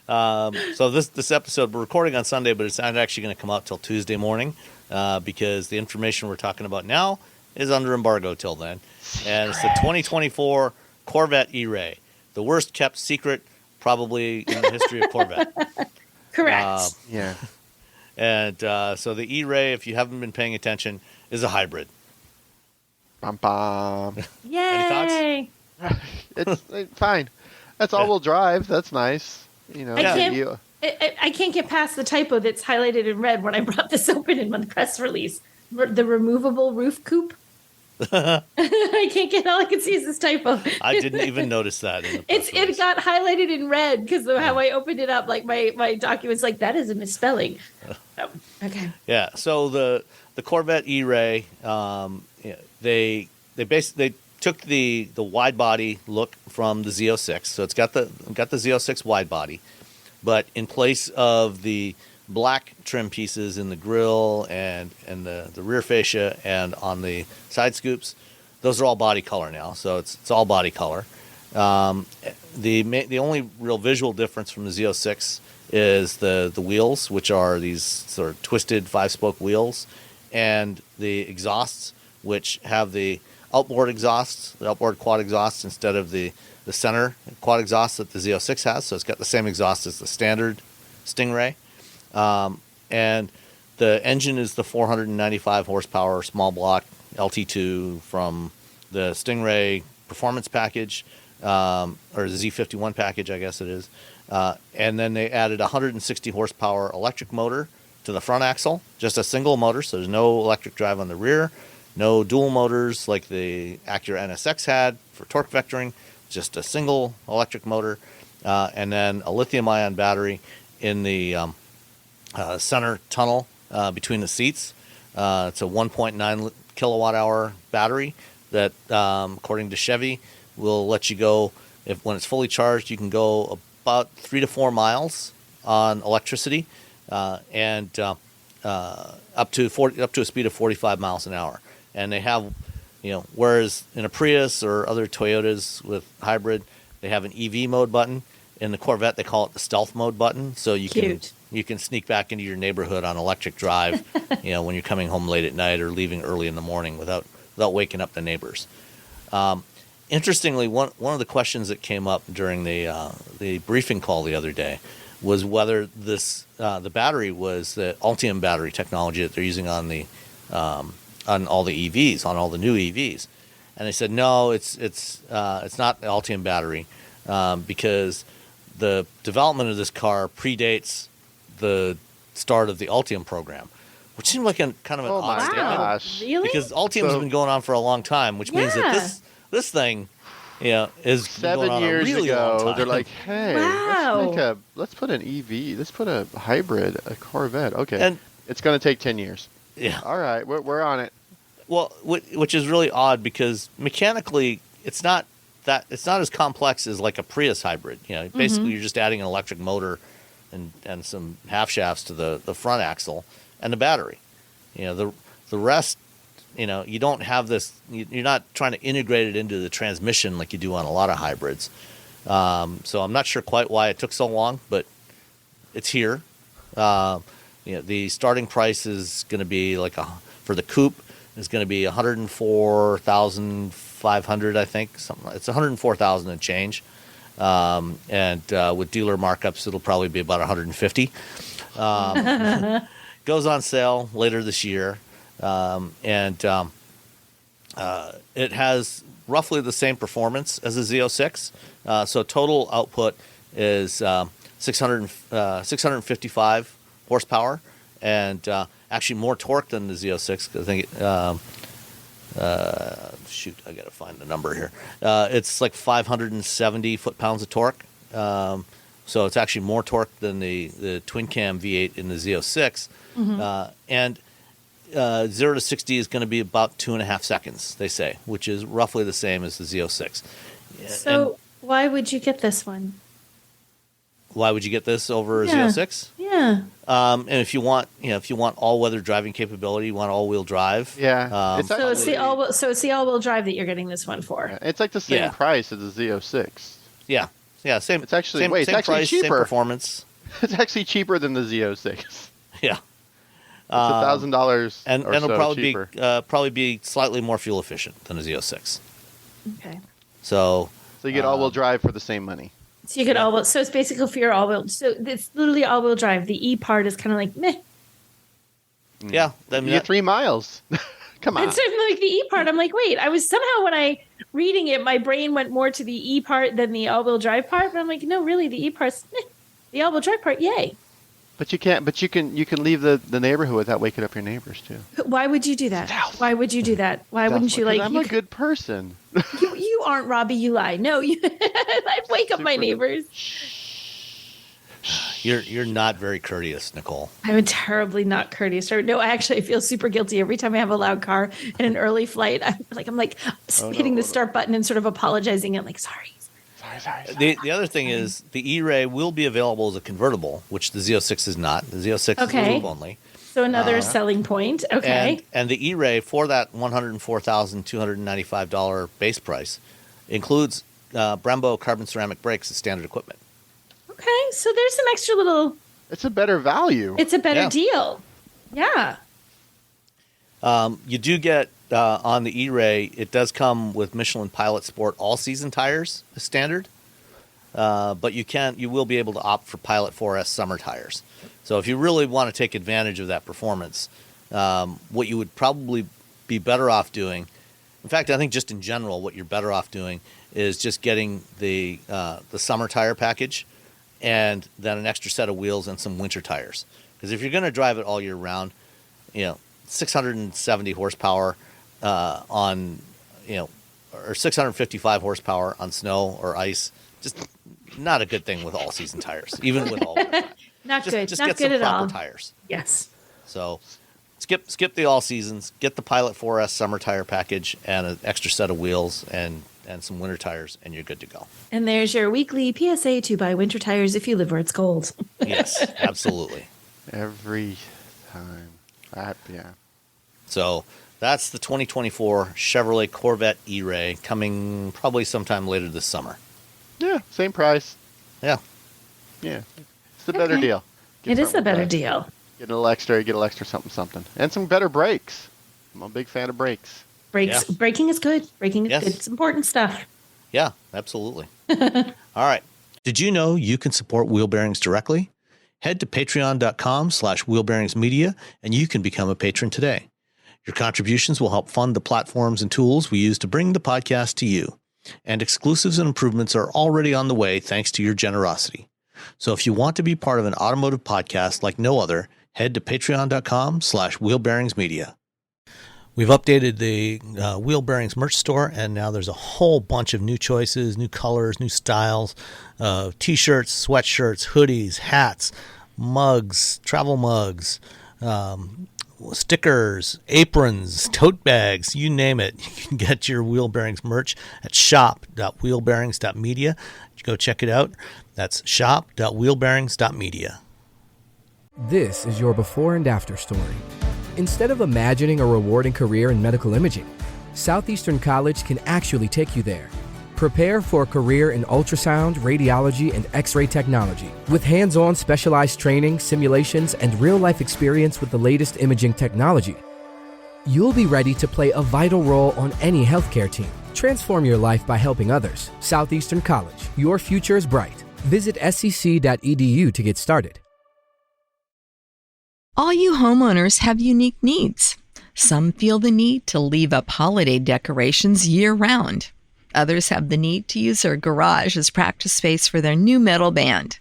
So this episode, we're recording on Sunday, but it's not actually going to come out till Tuesday morning because the information we're talking about now is under embargo till then. And it's the 2024 Corvette E-Ray, the worst kept secret probably in the history of Corvette. Correct. Yeah. And so the E-Ray, if you haven't been paying attention, is a hybrid. Bum, bum. Yay. It's fine. That's all-wheel drive. That's nice. You know. I can't get past the typo that's highlighted in red when I brought this open in my press release. The removable roof coupe. I can't get, all I can see is this typo. I didn't even notice that. In the press It release. got highlighted in red because of how I opened it up. Like my document's like, that is a misspelling. Oh, okay. Yeah. So the Corvette E-Ray, they basically took the wide body look from the Z06. So it's got the Z06 wide body, but in place of the black trim pieces in the grille and the rear fascia and on the side scoops, those are all body color now. So it's all body color. The only real visual difference from the Z06 is the wheels, which are these sort of twisted 5-spoke wheels, and the exhausts, which have the outboard exhausts, the outboard quad exhausts instead of the center quad exhaust that the Z06 has. So it's got the same exhaust as the standard Stingray. And the engine is the 495 horsepower small block LT2 from the Stingray performance package, or the Z51 package, I guess it is. And then they added 160 horsepower electric motor to the front axle, just a single motor. So there's no electric drive on the rear, no dual motors like the Acura NSX had for torque vectoring, just a single electric motor, and then a lithium-ion battery in the center tunnel between the seats. It's a 1.9 kilowatt-hour battery that, according to Chevy, will let you go, when it's fully charged, you can go about 3 to 4 miles on electricity, and up to a speed of 45 miles an hour. And they have, whereas in a Prius or other Toyotas with hybrid, they have an EV mode button. In the Corvette, they call it the stealth mode button. So you can sneak back into your neighborhood on electric drive, when you're coming home late at night or leaving early in the morning without waking up the neighbors. Interestingly, one of the questions that came up during the briefing call the other day was whether the battery was the Ultium battery technology that they're using on all the EVs, on all the new EVs, and they said no, it's not the Ultium battery because the development of this car predates the start of the Ultium program, which seemed like kind of an odd statement. Gosh. Really? Because Ultium's been going on for a long time, which means that this thing, is 7 going years on a really long ago. time. They're like, hey, Wow. let's put an EV, let's put a hybrid, a Corvette. Okay, And- it's going to take 10 years. yeah. All right, we're on it. Well, which is really odd because mechanically it's not as complex as like a Prius hybrid. Basically you're just adding an electric motor and some half shafts to the front axle and the battery. The rest, you don't have this. You're not trying to integrate it into the transmission like you do on a lot of hybrids. So I'm not sure quite why it took so long, but it's here. The starting price is going to be for the coupe is going to be $104,500, I think. It's $104,000 and change, and with dealer markups, it'll probably be about $150. Goes on sale later this year, and it has roughly the same performance as the Z06. So total output is 655 horsepower, and actually more torque than the Z06. I think shoot, I got to find the number here. It's like 570 foot-pounds of torque. So it's actually more torque than the twin cam V8 in the Z06. And 0 to 60 is going to be about 2.5 seconds, they say, which is roughly the same as the Z06. So why would you get this one? Why would you get this over a Z06? Yeah. And if you want all-weather driving capability, you want all-wheel drive. Yeah. So it's the all-wheel drive that you're getting this one for. It's like the same price as the Z06. Yeah. Yeah. Same. It's actually same price, cheaper. Same performance. It's actually cheaper than the Z06. Yeah. It's $1,000 and or it'll so cheaper. probably be slightly more fuel efficient than a Z06. Okay. So you get all-wheel drive for the same money. So you get all-wheel. So it's basically for your all-wheel. So it's literally all-wheel drive. The E part is kind of like meh. Yeah, I mean, you get 3 miles. Come on. It's like the E part. I'm like, wait. I was somehow when I reading it, my brain went more to the E part than the all-wheel drive part. But I'm like, no, really, the E part's meh. The all-wheel drive part, yay. But you can't. But you can leave the neighborhood without waking up your neighbors too. Why would you do that? Why would you do that? Why wouldn't you like? I'm a good person. You aren't, Robbie. You lie. No, you. I'd wake up my neighbors. You're not very courteous, Nicole. I'm terribly not courteous. No, actually, I feel super guilty every time I have a loud car in an early flight. I'm like hitting the start button and sort of apologizing. I'm like, sorry. The other thing is the E-Ray will be available as a convertible, which the Z06 is not. The Z06 is lube only. So another selling point. Okay. And the E-Ray for that $104,295 base price includes Brembo carbon ceramic brakes as standard equipment. Okay, so there's some extra little. It's a better value. It's a better deal. Yeah. You do get on the E-Ray, it does come with Michelin Pilot Sport all-season tires as standard, but you will be able to opt for Pilot 4S summer tires. So if you really want to take advantage of that performance, what you would probably be better off doing, in fact, I think just in general, what you're better off doing is just getting the summer tire package and then an extra set of wheels and some winter tires. Because if you're going to drive it all year round, 670 horsepower on, or 655 horsepower on snow or ice, just not a good thing with all-season tires, even with all-weather tires. Not good. Just not get good some at proper all. tires. Yes. So skip the all-seasons, get the Pilot 4S summer tire package and an extra set of wheels and some winter tires, and you're good to go. And there's your weekly PSA to buy winter tires if you live where it's cold. Yes, absolutely. Every time. Yeah. So that's the 2024 Chevrolet Corvette E-Ray coming probably sometime later this summer. Yeah, same price. Yeah. Yeah. It's the better deal. It is the better deal. Get a little extra something. And some better brakes. I'm a big fan of brakes. Braking is good. Braking is good. It's important stuff. Yeah, absolutely. All right. Did you know you can support Wheel Bearings directly? Head to patreon.com/wheelbearingsmedia and you can become a patron today. Your contributions will help fund the platforms and tools we use to bring the podcast to you. And exclusives and improvements are already on the way thanks to your generosity. So if you want to be part of an automotive podcast like no other, head to patreon.com/wheelbearingsmedia. We've updated the Wheel Bearings merch store, and now there's a whole bunch of new choices, new colors, new styles, T-shirts, sweatshirts, hoodies, hats, mugs, travel mugs, stickers, aprons, tote bags, you name it. You can get your Wheel Bearings merch at shop.wheelbearings.media. Go check it out. That's shop.wheelbearings.media. This is your before and after story. Instead of imagining a rewarding career in medical imaging, Southeastern College can actually take you there. Prepare for a career in ultrasound, radiology, and X-ray technology with hands-on specialized training, simulations, and real-life experience with the latest imaging technology. You'll be ready to play a vital role on any healthcare team. Transform your life by helping others. Southeastern College. Your future is bright. Visit scc.edu to get started. All you homeowners have unique needs. Some feel the need to leave up holiday decorations year-round. Others have the need to use their garage as practice space for their new metal band.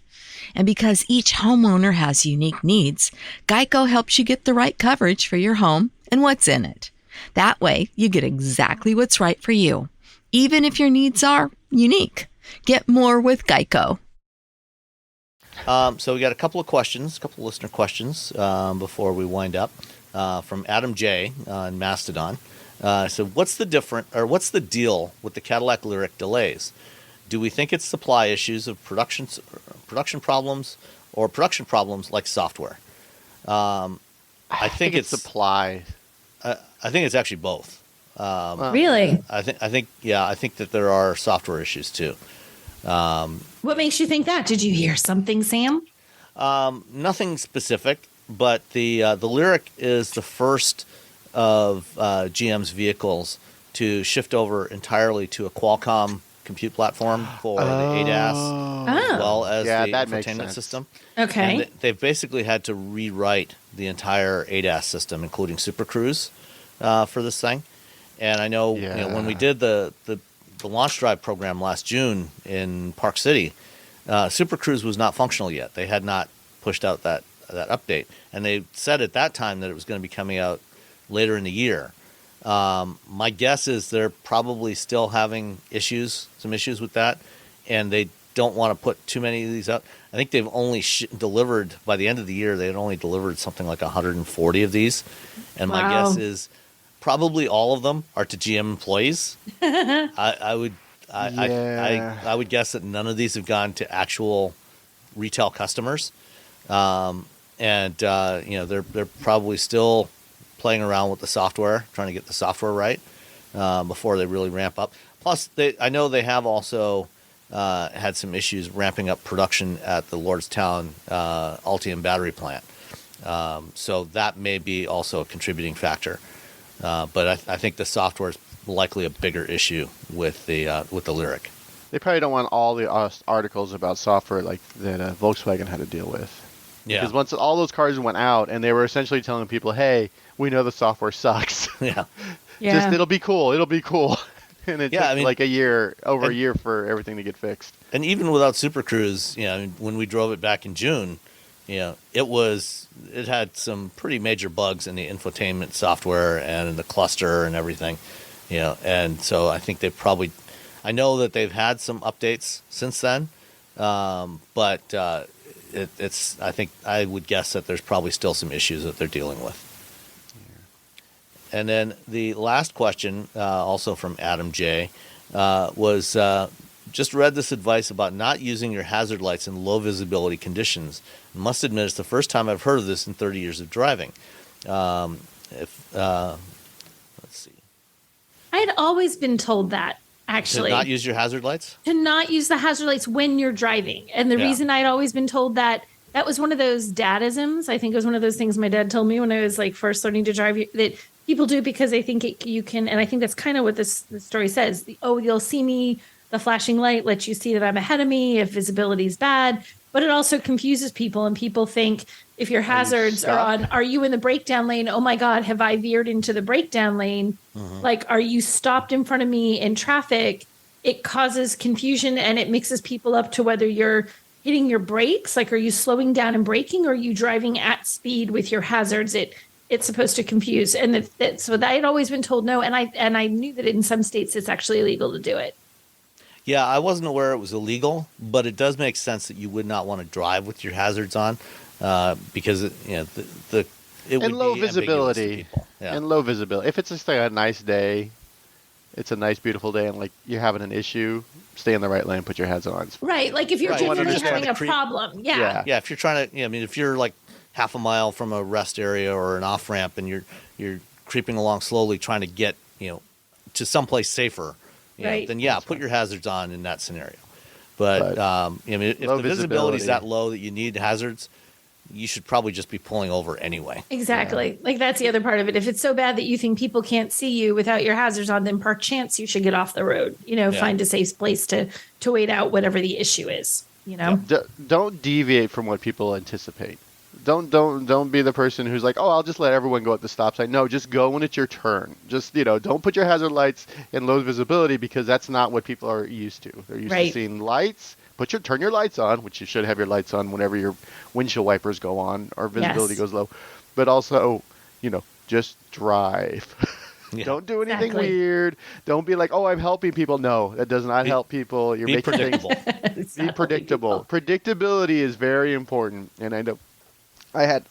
And because each homeowner has unique needs, Geico helps you get the right coverage for your home and what's in it. That way, you get exactly what's right for you, even if your needs are unique. Get more with Geico. So we got a couple of listener questions before we wind up from Adam J. In Mastodon. So what's the deal with the Cadillac Lyriq delays? Do we think it's supply issues of production problems or production problems like software? I think it's supply. I think it's actually both. Really? I think that there are software issues too. What makes you think that? Did you hear something, Sam? Nothing specific, but the Lyriq is the first of GM's vehicles to shift over entirely to a Qualcomm compute platform for the ADAS as well as the infotainment system. Okay. And they've basically had to rewrite the entire ADAS system, including Super Cruise, for this thing. And I know, when we did the launch drive program last June in Park City, Super Cruise was not functional yet. They had not pushed out that update. And they said at that time that it was going to be coming out later in the year. My guess is they're probably still having some issues with that, and they don't want to put too many of these out. I think they've only delivered, by the end of the year, they had only delivered something like 140 of these. And my guess is probably all of them are to GM employees. I would guess that none of these have gone to actual retail customers. They're probably still playing around with the software, trying to get the software right before they really ramp up. Plus, I know they have also had some issues ramping up production at the Lordstown Ultium battery plant. So that may be also a contributing factor. But I think the software is likely a bigger issue with the Lyriq. They probably don't want all the articles about software like that Volkswagen had to deal with. Yeah. Because once all those cars went out, and they were essentially telling people, "Hey, we know the software sucks. Just it'll be cool. It'll be cool." And it took like a year for everything to get fixed. And even without Super Cruise, when we drove it back in June, it had some pretty major bugs in the infotainment software and in the cluster and everything, and so I think I know that they've had some updates since then, but I would guess that there's probably still some issues that they're dealing with. And then the last question, also from Adam J, was just read this advice about not using your hazard lights in low visibility conditions. I must admit, it's the first time I've heard of this in 30 years of driving. Let's see. I had always been told that, actually. To not use your hazard lights? To not use the hazard lights when you're driving. And the reason I'd always been told that was one of those dadisms. I think it was one of those things my dad told me when I was like first learning to drive, that people do because they think you can, and I think that's kind of what this story says. You'll see me, the flashing light lets you see that I'm ahead of me if visibility is bad. But it also confuses people, and people think if your hazards are on, are you in the breakdown lane? Oh my God, have I veered into the breakdown lane? Mm-hmm. Like, are you stopped in front of me in traffic? It causes confusion, and it mixes people up to whether you're hitting your brakes, like are you slowing down and braking, or are you driving at speed with your hazards? It's supposed to confuse, and so that I had always been told no, and I knew that in some states it's actually illegal to do it. Yeah, I wasn't aware it was illegal, but it does make sense that you would not want to drive with your hazards on, because it would low be visibility. Yeah. And low visibility. If it's just like a nice day, it's a nice, beautiful day, and like you're having an issue, stay in the right lane, put your hazard on. Right, like if you're genuinely having a problem, yeah. If you're trying to, if you're like half a mile from a rest area or an off ramp, and you're creeping along slowly, trying to get to someplace safer. Then put your hazards on in that scenario. But if the visibility is that low that you need hazards, you should probably just be pulling over anyway. Exactly. Yeah. Like that's the other part of it. If it's so bad that you think people can't see you without your hazards on, then perchance you should get off the road. Find a safe place to wait out whatever the issue is. Don't deviate from what people anticipate. don't be the person who's like, oh, I'll just let everyone go at the stop sign. No, just go when it's your turn. Just, don't put your hazard lights in low visibility, because that's not what people are used to. They're used to seeing lights. Turn your lights on, which you should have your lights on whenever your windshield wipers go on or visibility goes low. But also, just drive. Yeah. Don't do anything weird. Don't be like, oh, I'm helping people. No, that does not help people. You're making predictable. Be predictable. Predictability is very important. And I know I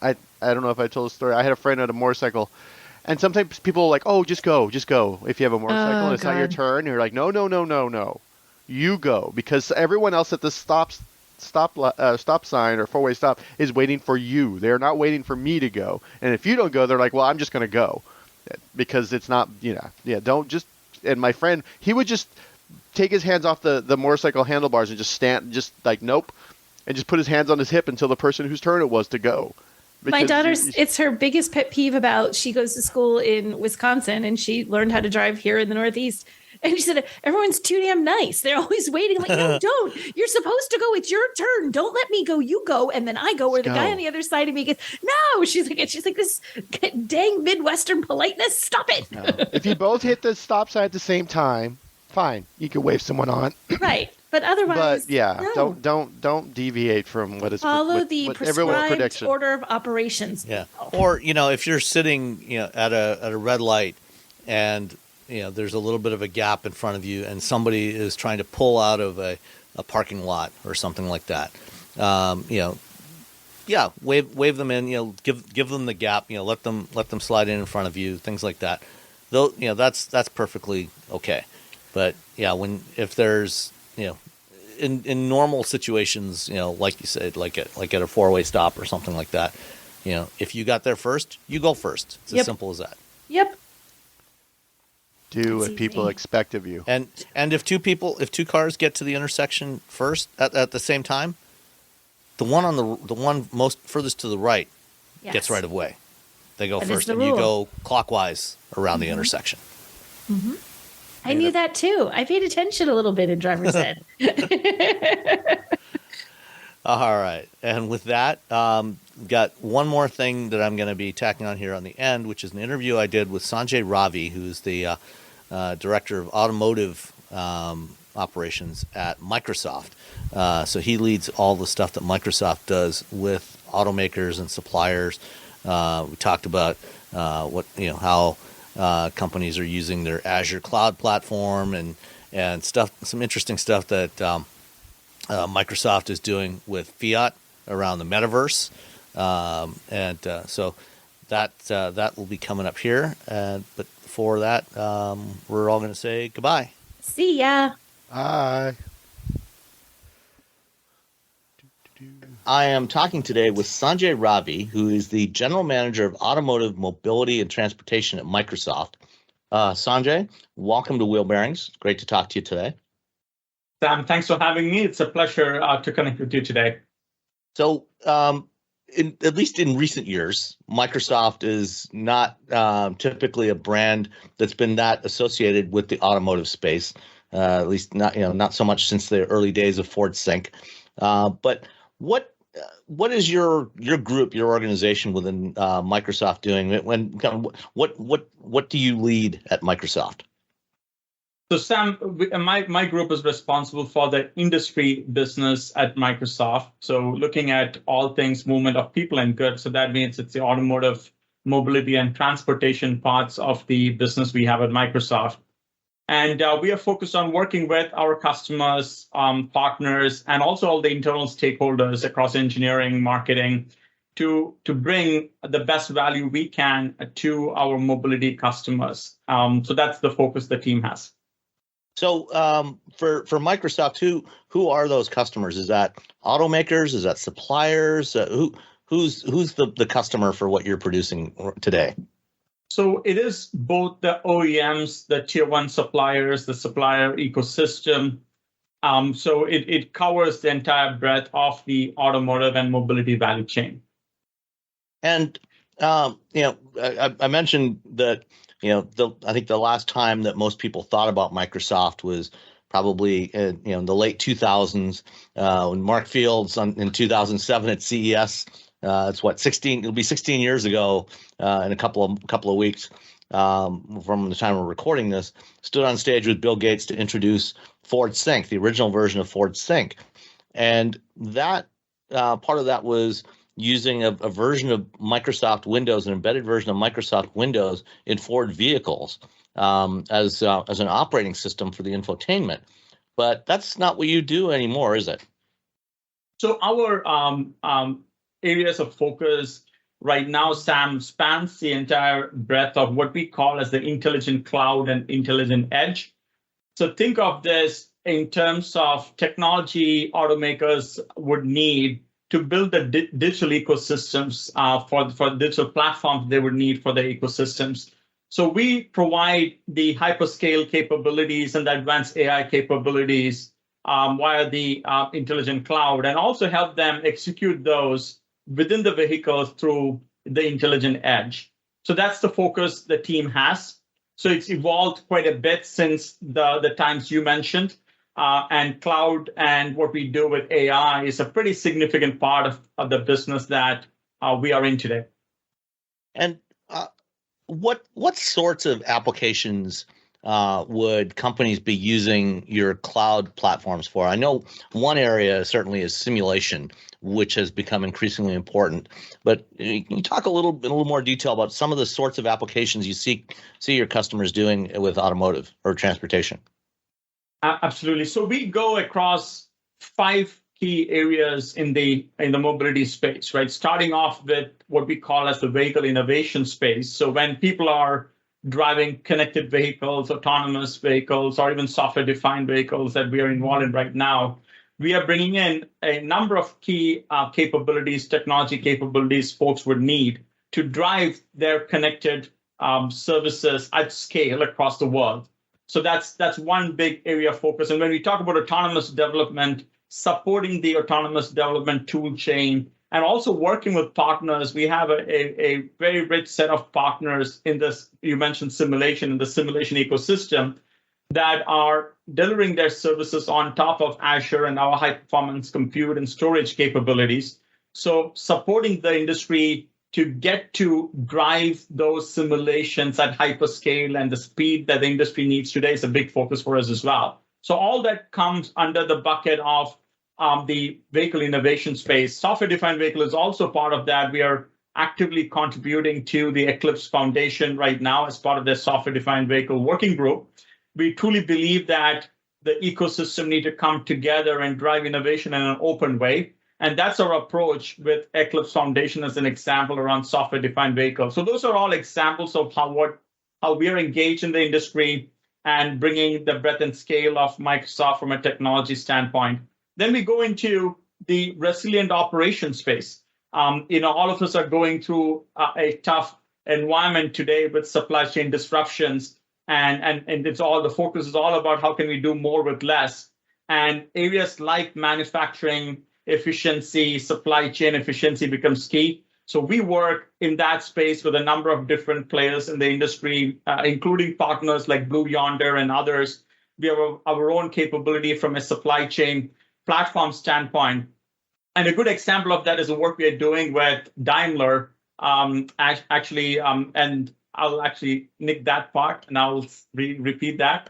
don't know if I told the story. I had a friend on a motorcycle, and sometimes people are like, oh, just go. If you have a motorcycle and it's not your turn, you're like, no. You go, because everyone else at the stop sign or four-way stop is waiting for you. They're not waiting for me to go. And if you don't go, they're like, well, I'm just going to go, because it's not, don't just. And my friend, he would just take his hands off the motorcycle handlebars and just stand, just like, nope, and just put his hands on his hip until the person whose turn it was to go. My daughter's, it's her biggest pet peeve about, she goes to school in Wisconsin and she learned how to drive here in the Northeast. And she said, everyone's too damn nice. They're always waiting. Like, no, don't. You're supposed to go. It's your turn. Don't let me go. You go. And then I go. Or the guy on the other side of me gets, no. She's like, this dang Midwestern politeness. Stop it. No. If you both hit the stop sign at the same time, fine. You can wave someone on. Right. But otherwise, no. Don't deviate from what is follow the prescribed order of operations. Yeah. Or, if you're sitting, at a red light and there's a little bit of a gap in front of you and somebody is trying to pull out of a parking lot or something like that. Wave them in, give them the gap, let them slide in front of you, things like that. Though, that's perfectly okay. But if there's, in normal situations, like you said, like at a four-way stop or something like that, if you got there first, you go first. It's as simple as that. Yep. Do what people expect of you. And if two cars get to the intersection first at the same time, the one most furthest to the right gets right of way. They go first, and you go clockwise around the intersection. Mm-hmm. I knew that too. I paid attention a little bit in driver's ed. All right, and with that, got one more thing that I'm going to be tacking on here on the end, which is an interview I did with Sanjay Ravi, who's the director of automotive operations at Microsoft. So he leads all the stuff that Microsoft does with automakers and suppliers. We talked about how companies are using their Azure cloud platform and stuff, some interesting stuff that Microsoft is doing with Fiat around the metaverse. So that will be coming up here. But for that, we're all going to say goodbye. See ya. Bye. I am talking today with Sanjay Ravi, who is the General Manager of Automotive Mobility and Transportation at Microsoft. Sanjay, welcome to Wheel Bearings. Great to talk to you today. Sam, thanks for having me. It's a pleasure to connect with you today. So, at least in recent years, Microsoft is not typically a brand that's been that associated with the automotive space. At least not so much since the early days of Ford Sync. But what is your group, your organization within Microsoft doing? What do you lead at Microsoft? So Sam, my group is responsible for the industry business at Microsoft. So looking at all things movement of people and goods. So that means it's the automotive, mobility, and transportation parts of the business we have at Microsoft. And we are focused on working with our customers, partners, and also all the internal stakeholders across engineering, marketing, to bring the best value we can to our mobility customers. So that's the focus the team has. So for Microsoft, who are those customers? Is that automakers? Is that suppliers? Who's the customer for what you're producing today? So it is both the OEMs, the tier one suppliers, the supplier ecosystem. So it covers the entire breadth of the automotive and mobility value chain. And I mentioned that I think the last time that most people thought about Microsoft was probably in the late 2000s when Mark Fields in 2007 at CES It's what 16. It'll be 16 years ago in a couple of weeks from the time we're recording this. Stood on stage with Bill Gates to introduce Ford Sync, the original version of Ford Sync, and that part of that was using a version of Microsoft Windows, an embedded version of Microsoft Windows in Ford vehicles as an operating system for the infotainment. But that's not what you do anymore, is it? So our areas of focus right now, Sam, spans the entire breadth of what we call as the intelligent cloud and intelligent edge. So think of this in terms of technology automakers would need to build the digital ecosystems for digital platforms they would need for their ecosystems. So we provide the hyperscale capabilities and the advanced AI capabilities via the intelligent cloud, and also help them execute those within the vehicles through the intelligent edge. So that's the focus the team has. So it's evolved quite a bit since the times you mentioned. And cloud and what we do with AI is a pretty significant part of the business that we are in today. And what sorts of applications would companies be using your cloud platforms for? I know one area certainly is simulation, which has become increasingly important. But can you talk a little more detail about some of the sorts of applications you see your customers doing with automotive or transportation? Absolutely. So we go across 5 key areas in the mobility space, right? Starting off with what we call as the vehicle innovation space. So when people are driving connected vehicles, autonomous vehicles, or even software-defined vehicles that we are involved in right now, we are bringing in a number of key capabilities, technology capabilities folks would need to drive their connected services at scale across the world. So that's one big area of focus. And when we talk about autonomous development, supporting the autonomous development tool chain, and also working with partners, we have a very rich set of partners in this, you mentioned simulation, in the simulation ecosystem, that are delivering their services on top of Azure and our high-performance compute and storage capabilities. So supporting the industry to get to drive those simulations at hyperscale and the speed that the industry needs today is a big focus for us as well. So all that comes under the bucket of the vehicle innovation space. Software-defined vehicle is also part of that. We are actively contributing to the Eclipse Foundation right now as part of their software-defined vehicle working group. We truly believe that the ecosystem need to come together and drive innovation in an open way. And that's our approach with Eclipse Foundation as an example around software-defined vehicles. So those are all examples of how we are engaged in the industry and bringing the breadth and scale of Microsoft from a technology standpoint. Then we go into the resilient operation space. All of us are going through a tough environment today with supply chain disruptions, and it's all, the focus is all about how can we do more with less. And areas like manufacturing efficiency, supply chain efficiency becomes key. So we work in that space with a number of different players in the industry, including partners like Blue Yonder and others. We have our own capability from a supply chain platform standpoint. And a good example of that is the work we are doing with Daimler, and I'll actually nick that part and I'll repeat that.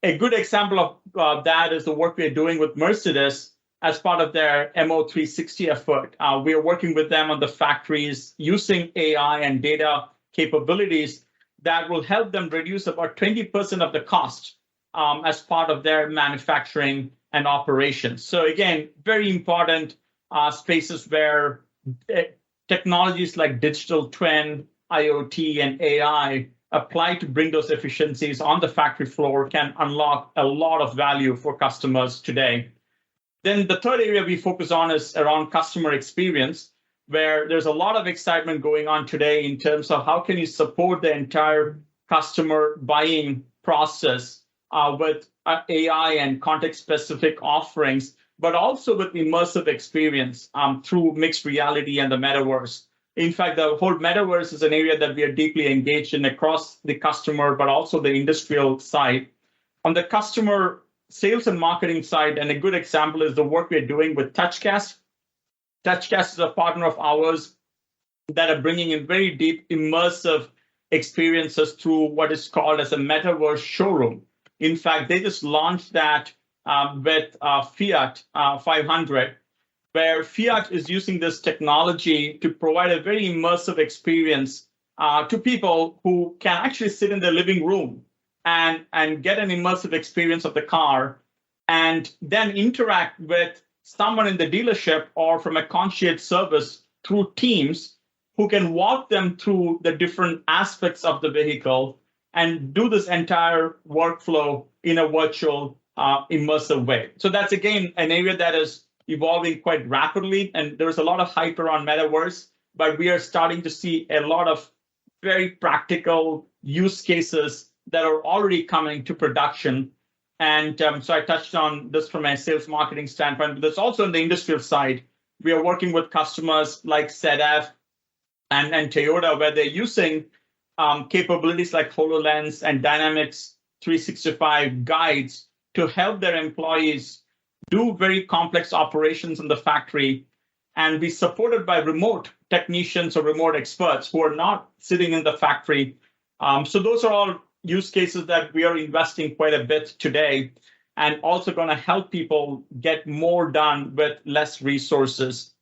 A good example of that is the work we are doing with Mercedes as part of their MO360 effort. We are working with them on the factories using AI and data capabilities that will help them reduce about 20% of the cost as part of their manufacturing and operations. So again, very important spaces where technologies like digital twin, IoT, and AI apply to bring those efficiencies on the factory floor can unlock a lot of value for customers today. Then the third area we focus on is around customer experience, where there's a lot of excitement going on today in terms of how can you support the entire customer buying process with AI and context-specific offerings, but also with immersive experience through mixed reality and the metaverse. In fact, the whole metaverse is an area that we are deeply engaged in across the customer, but also the industrial side. On the customer sales and marketing side, and a good example is the work we're doing with TouchCast. TouchCast is a partner of ours that are bringing in very deep, immersive experiences through what is called as a metaverse showroom. In fact, they just launched that with Fiat 500, where Fiat is using this technology to provide a very immersive experience to people who can actually sit in their living room and get an immersive experience of the car and then interact with someone in the dealership or from a concierge service through Teams who can walk them through the different aspects of the vehicle and do this entire workflow in a virtual immersive way. So that's, again, an area that is evolving quite rapidly. And there's a lot of hype around metaverse, but we are starting to see a lot of very practical use cases that are already coming to production. And so I touched on this from a sales marketing standpoint, but there's also on the industrial side. We are working with customers like ZF and Toyota, where they're using capabilities like HoloLens and Dynamics 365 guides to help their employees do very complex operations in the factory and be supported by remote technicians or remote experts who are not sitting in the factory. So those are all use cases that we are investing quite a bit today and also going to help people get more done with less resources.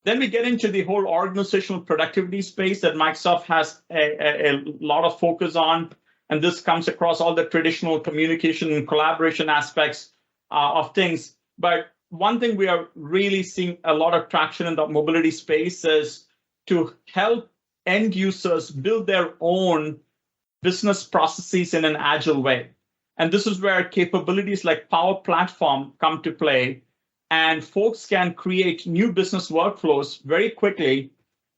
Then we get into the whole organizational productivity space that Microsoft has a lot of focus on. And this comes across all the traditional communication and collaboration aspects of things. But one thing we are really seeing a lot of traction in the mobility space is to help end users build their own business processes in an agile way. And this is where capabilities like Power Platform come to play. And folks can create new business workflows very quickly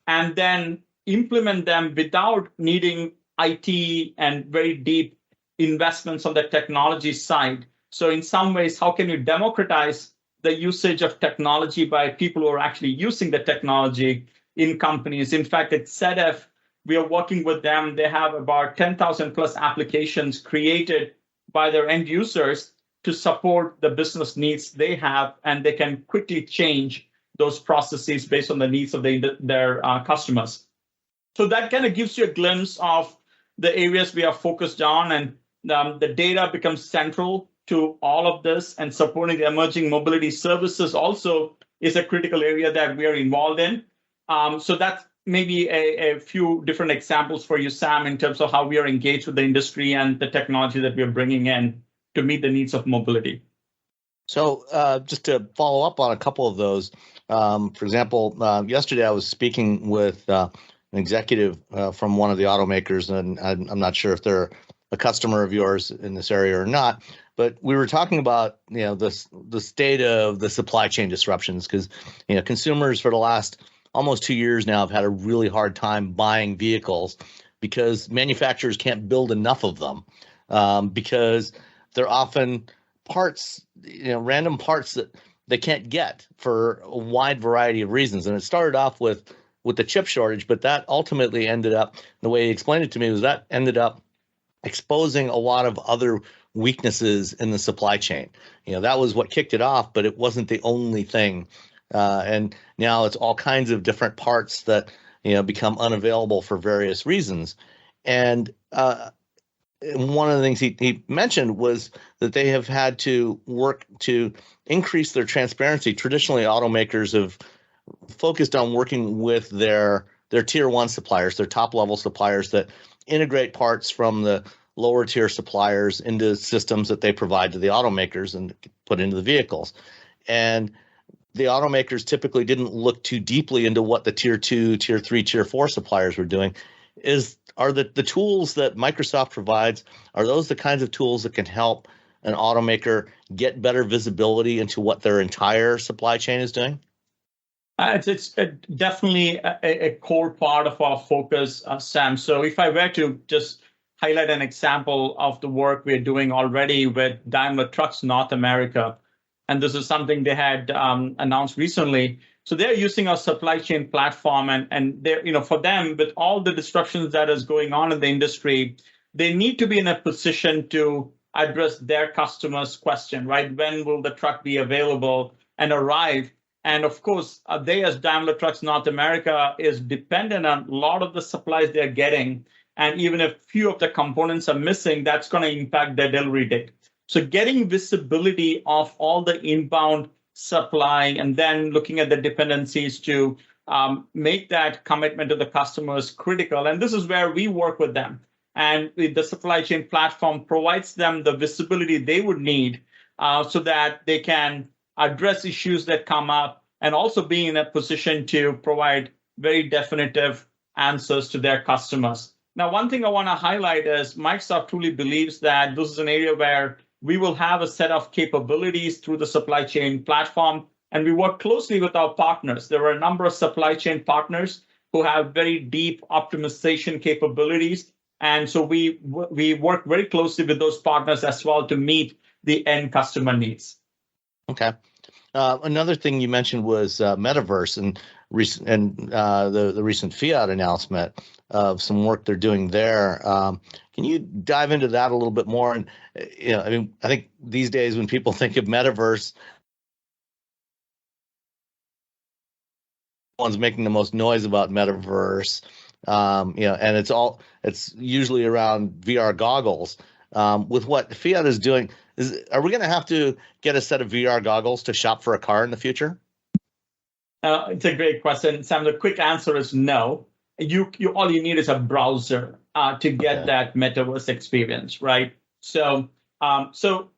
and then implement them without needing IT and very deep investments on the technology side. So in some ways, how can you democratize the usage of technology by people who are actually using the technology in companies? In fact, at ZF, we are working with them. They have about 10,000 plus applications created by their end users to support the business needs they have, and they can quickly change those processes based on the needs of their customers. So that kind of gives you a glimpse of the areas we are focused on, and the data becomes central to all of this, and supporting the emerging mobility services also is a critical area that we are involved in. So that's maybe a few different examples for you, Sam, in terms of how we are engaged with the industry and the technology that we are bringing in to meet the needs of mobility. So just to follow up on a couple of those, for example, yesterday I was speaking with an executive from one of the automakers, and I'm not sure if they're a customer of yours in this area or not, but we were talking about the state of the supply chain disruptions, because consumers for the last almost 2 years now have had a really hard time buying vehicles because manufacturers can't build enough of them, because they're often parts, random parts that they can't get for a wide variety of reasons. And it started off with the chip shortage, but that ultimately ended up, the way he explained it to me was that ended up exposing a lot of other weaknesses in the supply chain. That was what kicked it off, but it wasn't the only thing. And now it's all kinds of different parts that, become unavailable for various reasons. And one of the things he mentioned was that they have had to work to increase their transparency. Traditionally, automakers have focused on working with their tier one suppliers, their top level suppliers that integrate parts from the lower tier suppliers into systems that they provide to the automakers and put into the vehicles. And the automakers typically didn't look too deeply into what the tier 2, tier 3, tier 4 suppliers were doing. Are the tools that Microsoft provides, are those the kinds of tools that can help an automaker get better visibility into what their entire supply chain is doing? It's definitely a core part of our focus, Sam. So if I were to just highlight an example of the work we're doing already with Daimler Trucks North America, and this is something they had announced recently. So they're using our supply chain platform, and they're, for them, with all the disruptions that is going on in the industry, they need to be in a position to address their customers' question, right? When will the truck be available and arrive? And of course, they as Daimler Trucks North America is dependent on a lot of the supplies they're getting. And even if few of the components are missing, that's going to impact their delivery date. So getting visibility of all the inbound supply and then looking at the dependencies to make that commitment to the customer is critical. And this is where we work with them. And the supply chain platform provides them the visibility they would need so that they can address issues that come up and also be in a position to provide very definitive answers to their customers. Now, one thing I want to highlight is Microsoft truly believes that this is an area where we will have a set of capabilities through the supply chain platform, and we work closely with our partners. There are a number of supply chain partners who have very deep optimization capabilities, and so we work very closely with those partners as well to meet the end customer needs. Okay. Another thing you mentioned was metaverse and the recent Fiat announcement of some work they're doing there. Can you dive into that a little bit more? And I think these days when people think of metaverse, one's making the most noise about metaverse, and it's usually around VR goggles. With what Fiat is doing, are we going to have to get a set of VR goggles to shop for a car in the future? It's a great question, Sam. The quick answer is no. You all you need is a browser to get that metaverse experience, right? So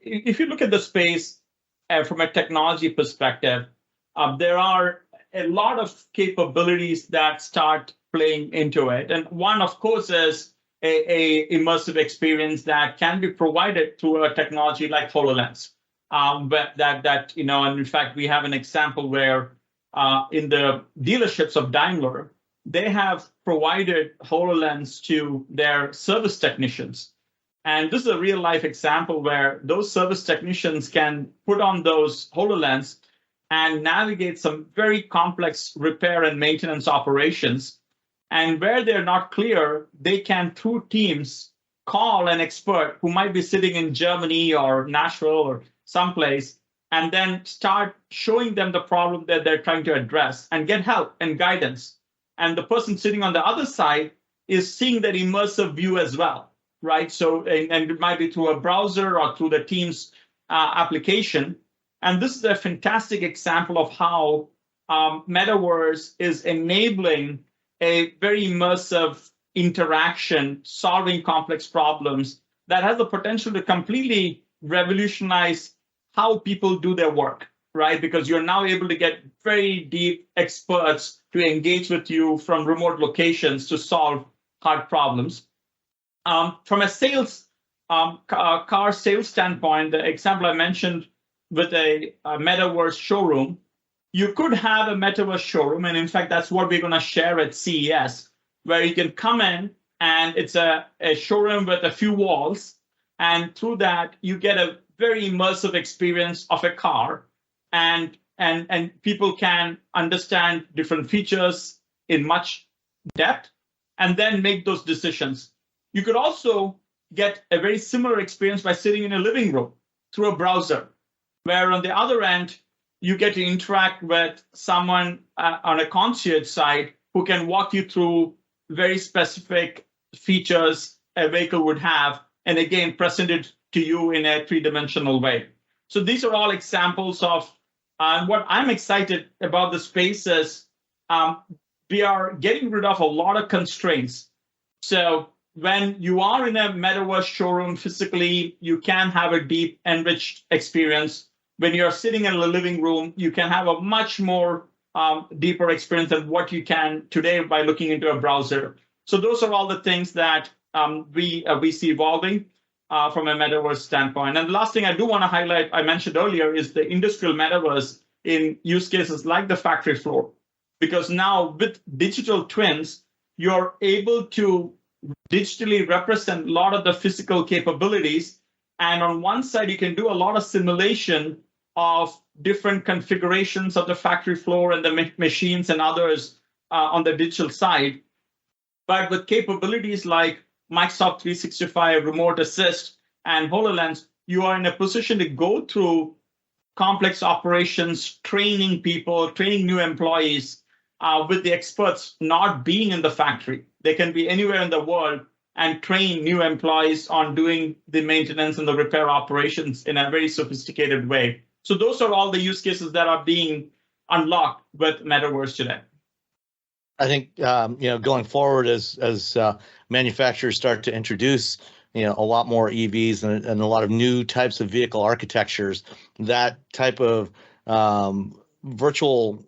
if you look at the space from a technology perspective, there are a lot of capabilities that start playing into it, and one, of course, is a immersive experience that can be provided through a technology like HoloLens. But that and in fact, we have an example where in the dealerships of Daimler, they have provided HoloLens to their service technicians. And this is a real life example where those service technicians can put on those HoloLens and navigate some very complex repair and maintenance operations. And where they're not clear, they can, through Teams, call an expert who might be sitting in Germany or Nashville or someplace, and then start showing them the problem that they're trying to address and get help and guidance. And the person sitting on the other side is seeing that immersive view as well, right? So, and it might be through a browser or through the Teams application. And this is a fantastic example of how Metaverse is enabling a very immersive interaction, solving complex problems that has the potential to completely revolutionize how people do their work, right? Because you're now able to get very deep experts to engage with you from remote locations to solve hard problems. From a sales, car sales standpoint, the example I mentioned with a metaverse showroom, you could have a metaverse showroom, and in fact, that's what we're going to share at CES, where you can come in and it's a showroom with a few walls, and through that, you get a very immersive experience of a car, and people can understand different features in much depth and then make those decisions. You could also get a very similar experience by sitting in a living room through a browser, where on the other end, you get to interact with someone on a concierge side who can walk you through very specific features a vehicle would have, and again, present it to you in a three-dimensional way. So these are all examples of what I'm excited about the space is we are getting rid of a lot of constraints. So when you are in a metaverse showroom physically, you can have a deep, enriched experience. When you're sitting in a living room, you can have a much more deeper experience than what you can today by looking into a browser. So those are all the things that we see evolving from a metaverse standpoint. And the last thing I do want to highlight, I mentioned earlier, is the industrial metaverse in use cases like the factory floor. Because now with digital twins, you're able to digitally represent a lot of the physical capabilities. And on one side, you can do a lot of simulation of different configurations of the factory floor and the machines and others on the digital side. But with capabilities like Microsoft 365, Remote Assist, and HoloLens, you are in a position to go through complex operations, training people, training new employees, with the experts not being in the factory. They can be anywhere in the world and train new employees on doing the maintenance and the repair operations in a very sophisticated way. So those are all the use cases that are being unlocked with Metaverse today. I think going forward as manufacturers start to introduce a lot more EVs and a lot of new types of vehicle architectures, that type of virtual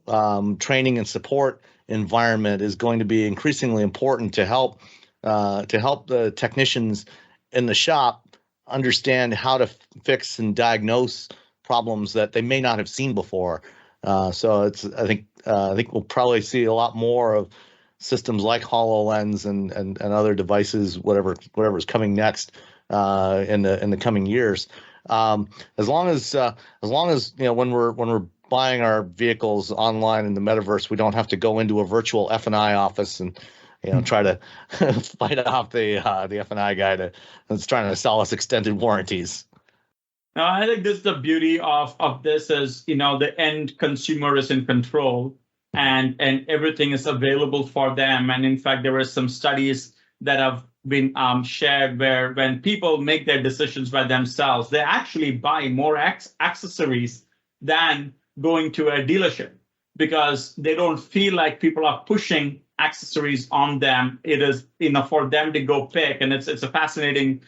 training and support environment is going to be increasingly important to help the technicians in the shop understand how to fix and diagnose problems that they may not have seen before. So I think we'll probably see a lot more of systems like HoloLens and other devices, whatever's coming next in the coming years. As long as when we're buying our vehicles online in the metaverse, we don't have to go into a virtual F&I office and try to fight off the F&I guy that's trying to sell us extended warranties. Now, I think this is the beauty of this is, the end consumer is in control and everything is available for them. And in fact, there were some studies that have been shared where when people make their decisions by themselves, they actually buy more accessories than going to a dealership because they don't feel like people are pushing accessories on them. It is, for them to go pick. And it's a fascinating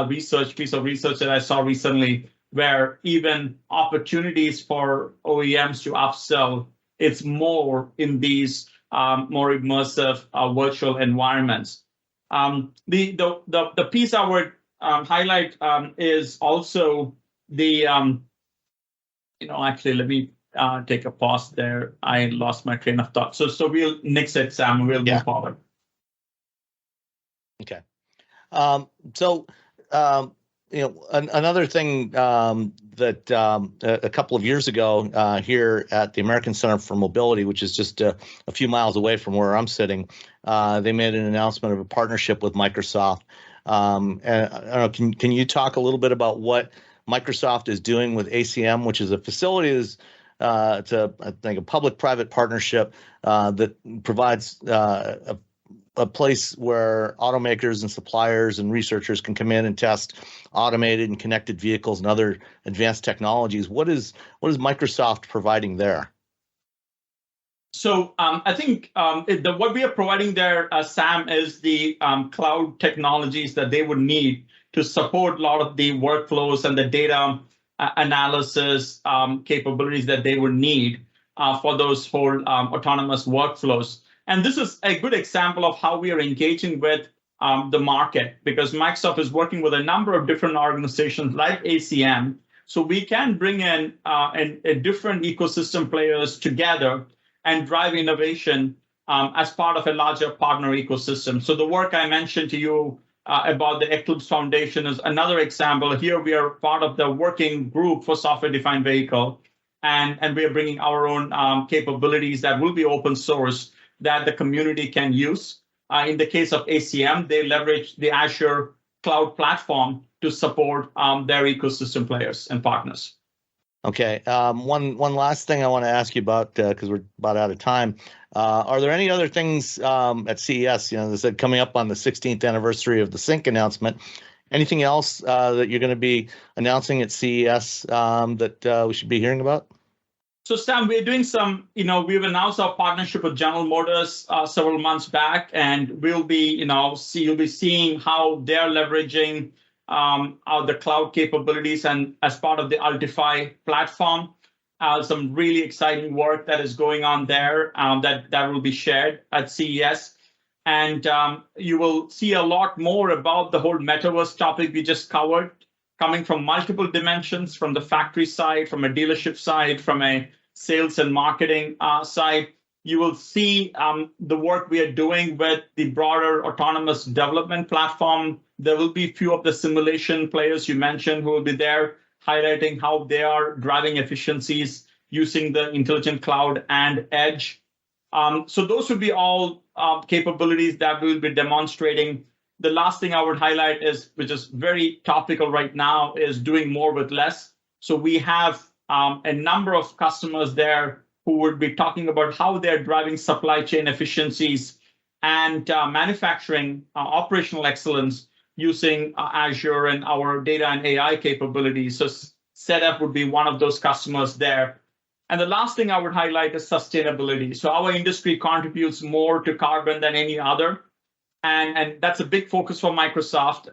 piece of research that I saw recently where even opportunities for OEMs to upsell, it's more in these more immersive virtual environments. The piece I would highlight is also the, actually, let me take a pause there. I lost my train of thought. So we'll nix it, Sam. We'll move forward. Okay. Another thing that a couple of years ago here at the American Center for Mobility, which is just a few miles away from where I'm sitting, they made an announcement of a partnership with Microsoft. And I don't know, can you talk a little bit about what Microsoft is doing with ACM, which is a facility it's a public-private partnership that provides a place where automakers and suppliers and researchers can come in and test automated and connected vehicles and other advanced technologies. What is Microsoft providing there? So I think what we are providing there, Sam, is the cloud technologies that they would need to support a lot of the workflows and the data analysis capabilities that they would need for those whole autonomous workflows. And this is a good example of how we are engaging with the market, because Microsoft is working with a number of different organizations like ACM. So we can bring in a different ecosystem players together and drive innovation as part of a larger partner ecosystem. So the work I mentioned to you about the Eclipse Foundation is another example. Here we are part of the working group for software-defined vehicle, and we are bringing our own capabilities that will be open source that the community can use. In the case of ACM, they leverage the Azure cloud platform to support their ecosystem players and partners. Okay. One last thing I want to ask you about, because we're about out of time. Are there any other things at CES? They said coming up on the 16th anniversary of the Sync announcement. Anything else that you're going to be announcing at CES that we should be hearing about? So, Sam, we're doing some, we've announced our partnership with General Motors several months back, and we'll be, you'll be seeing how they're leveraging the cloud capabilities and as part of the Ultify platform. Some really exciting work that is going on there that will be shared at CES. And you will see a lot more about the whole metaverse topic we just covered, coming from multiple dimensions, from the factory side, from a dealership side, from a sales and marketing side. You will see the work we are doing with the broader autonomous development platform. There will be a few of the simulation players you mentioned who will be there, highlighting how they are driving efficiencies using the intelligent cloud and edge. So those would be all capabilities that we will be demonstrating. The last thing I would highlight is, which is very topical right now, is doing more with less. So we have a number of customers there who would be talking about how they're driving supply chain efficiencies and manufacturing operational excellence using Azure and our data and AI capabilities. So setup would be one of those customers there. And the last thing I would highlight is sustainability. So our industry contributes more to carbon than any other. And that's a big focus for Microsoft,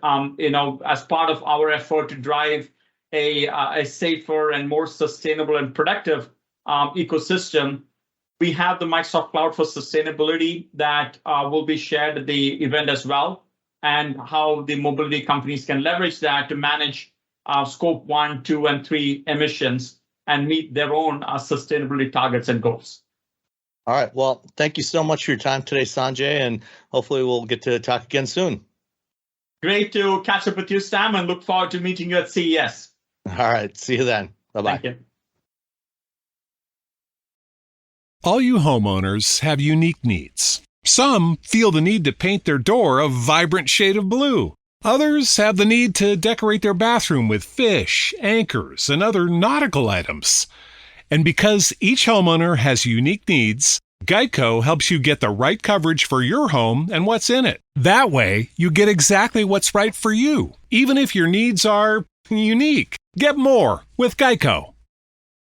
as part of our effort to drive a safer and more sustainable and productive ecosystem. We have the Microsoft Cloud for Sustainability that will be shared at the event as well, and how the mobility companies can leverage that to manage scope 1, 2, and 3 emissions and meet their own sustainability targets and goals. All right. Well, thank you so much for your time today, Sanjay, and hopefully we'll get to talk again soon. Great to catch up with you, Sam, and look forward to meeting you at CES. All right. See you then. Bye-bye. Thank you. All you homeowners have unique needs. Some feel the need to paint their door a vibrant shade of blue. Others have the need to decorate their bathroom with fish, anchors, and other nautical items. And because each homeowner has unique needs, Geico helps you get the right coverage for your home and what's in it. That way, you get exactly what's right for you, even if your needs are unique. Get more with Geico.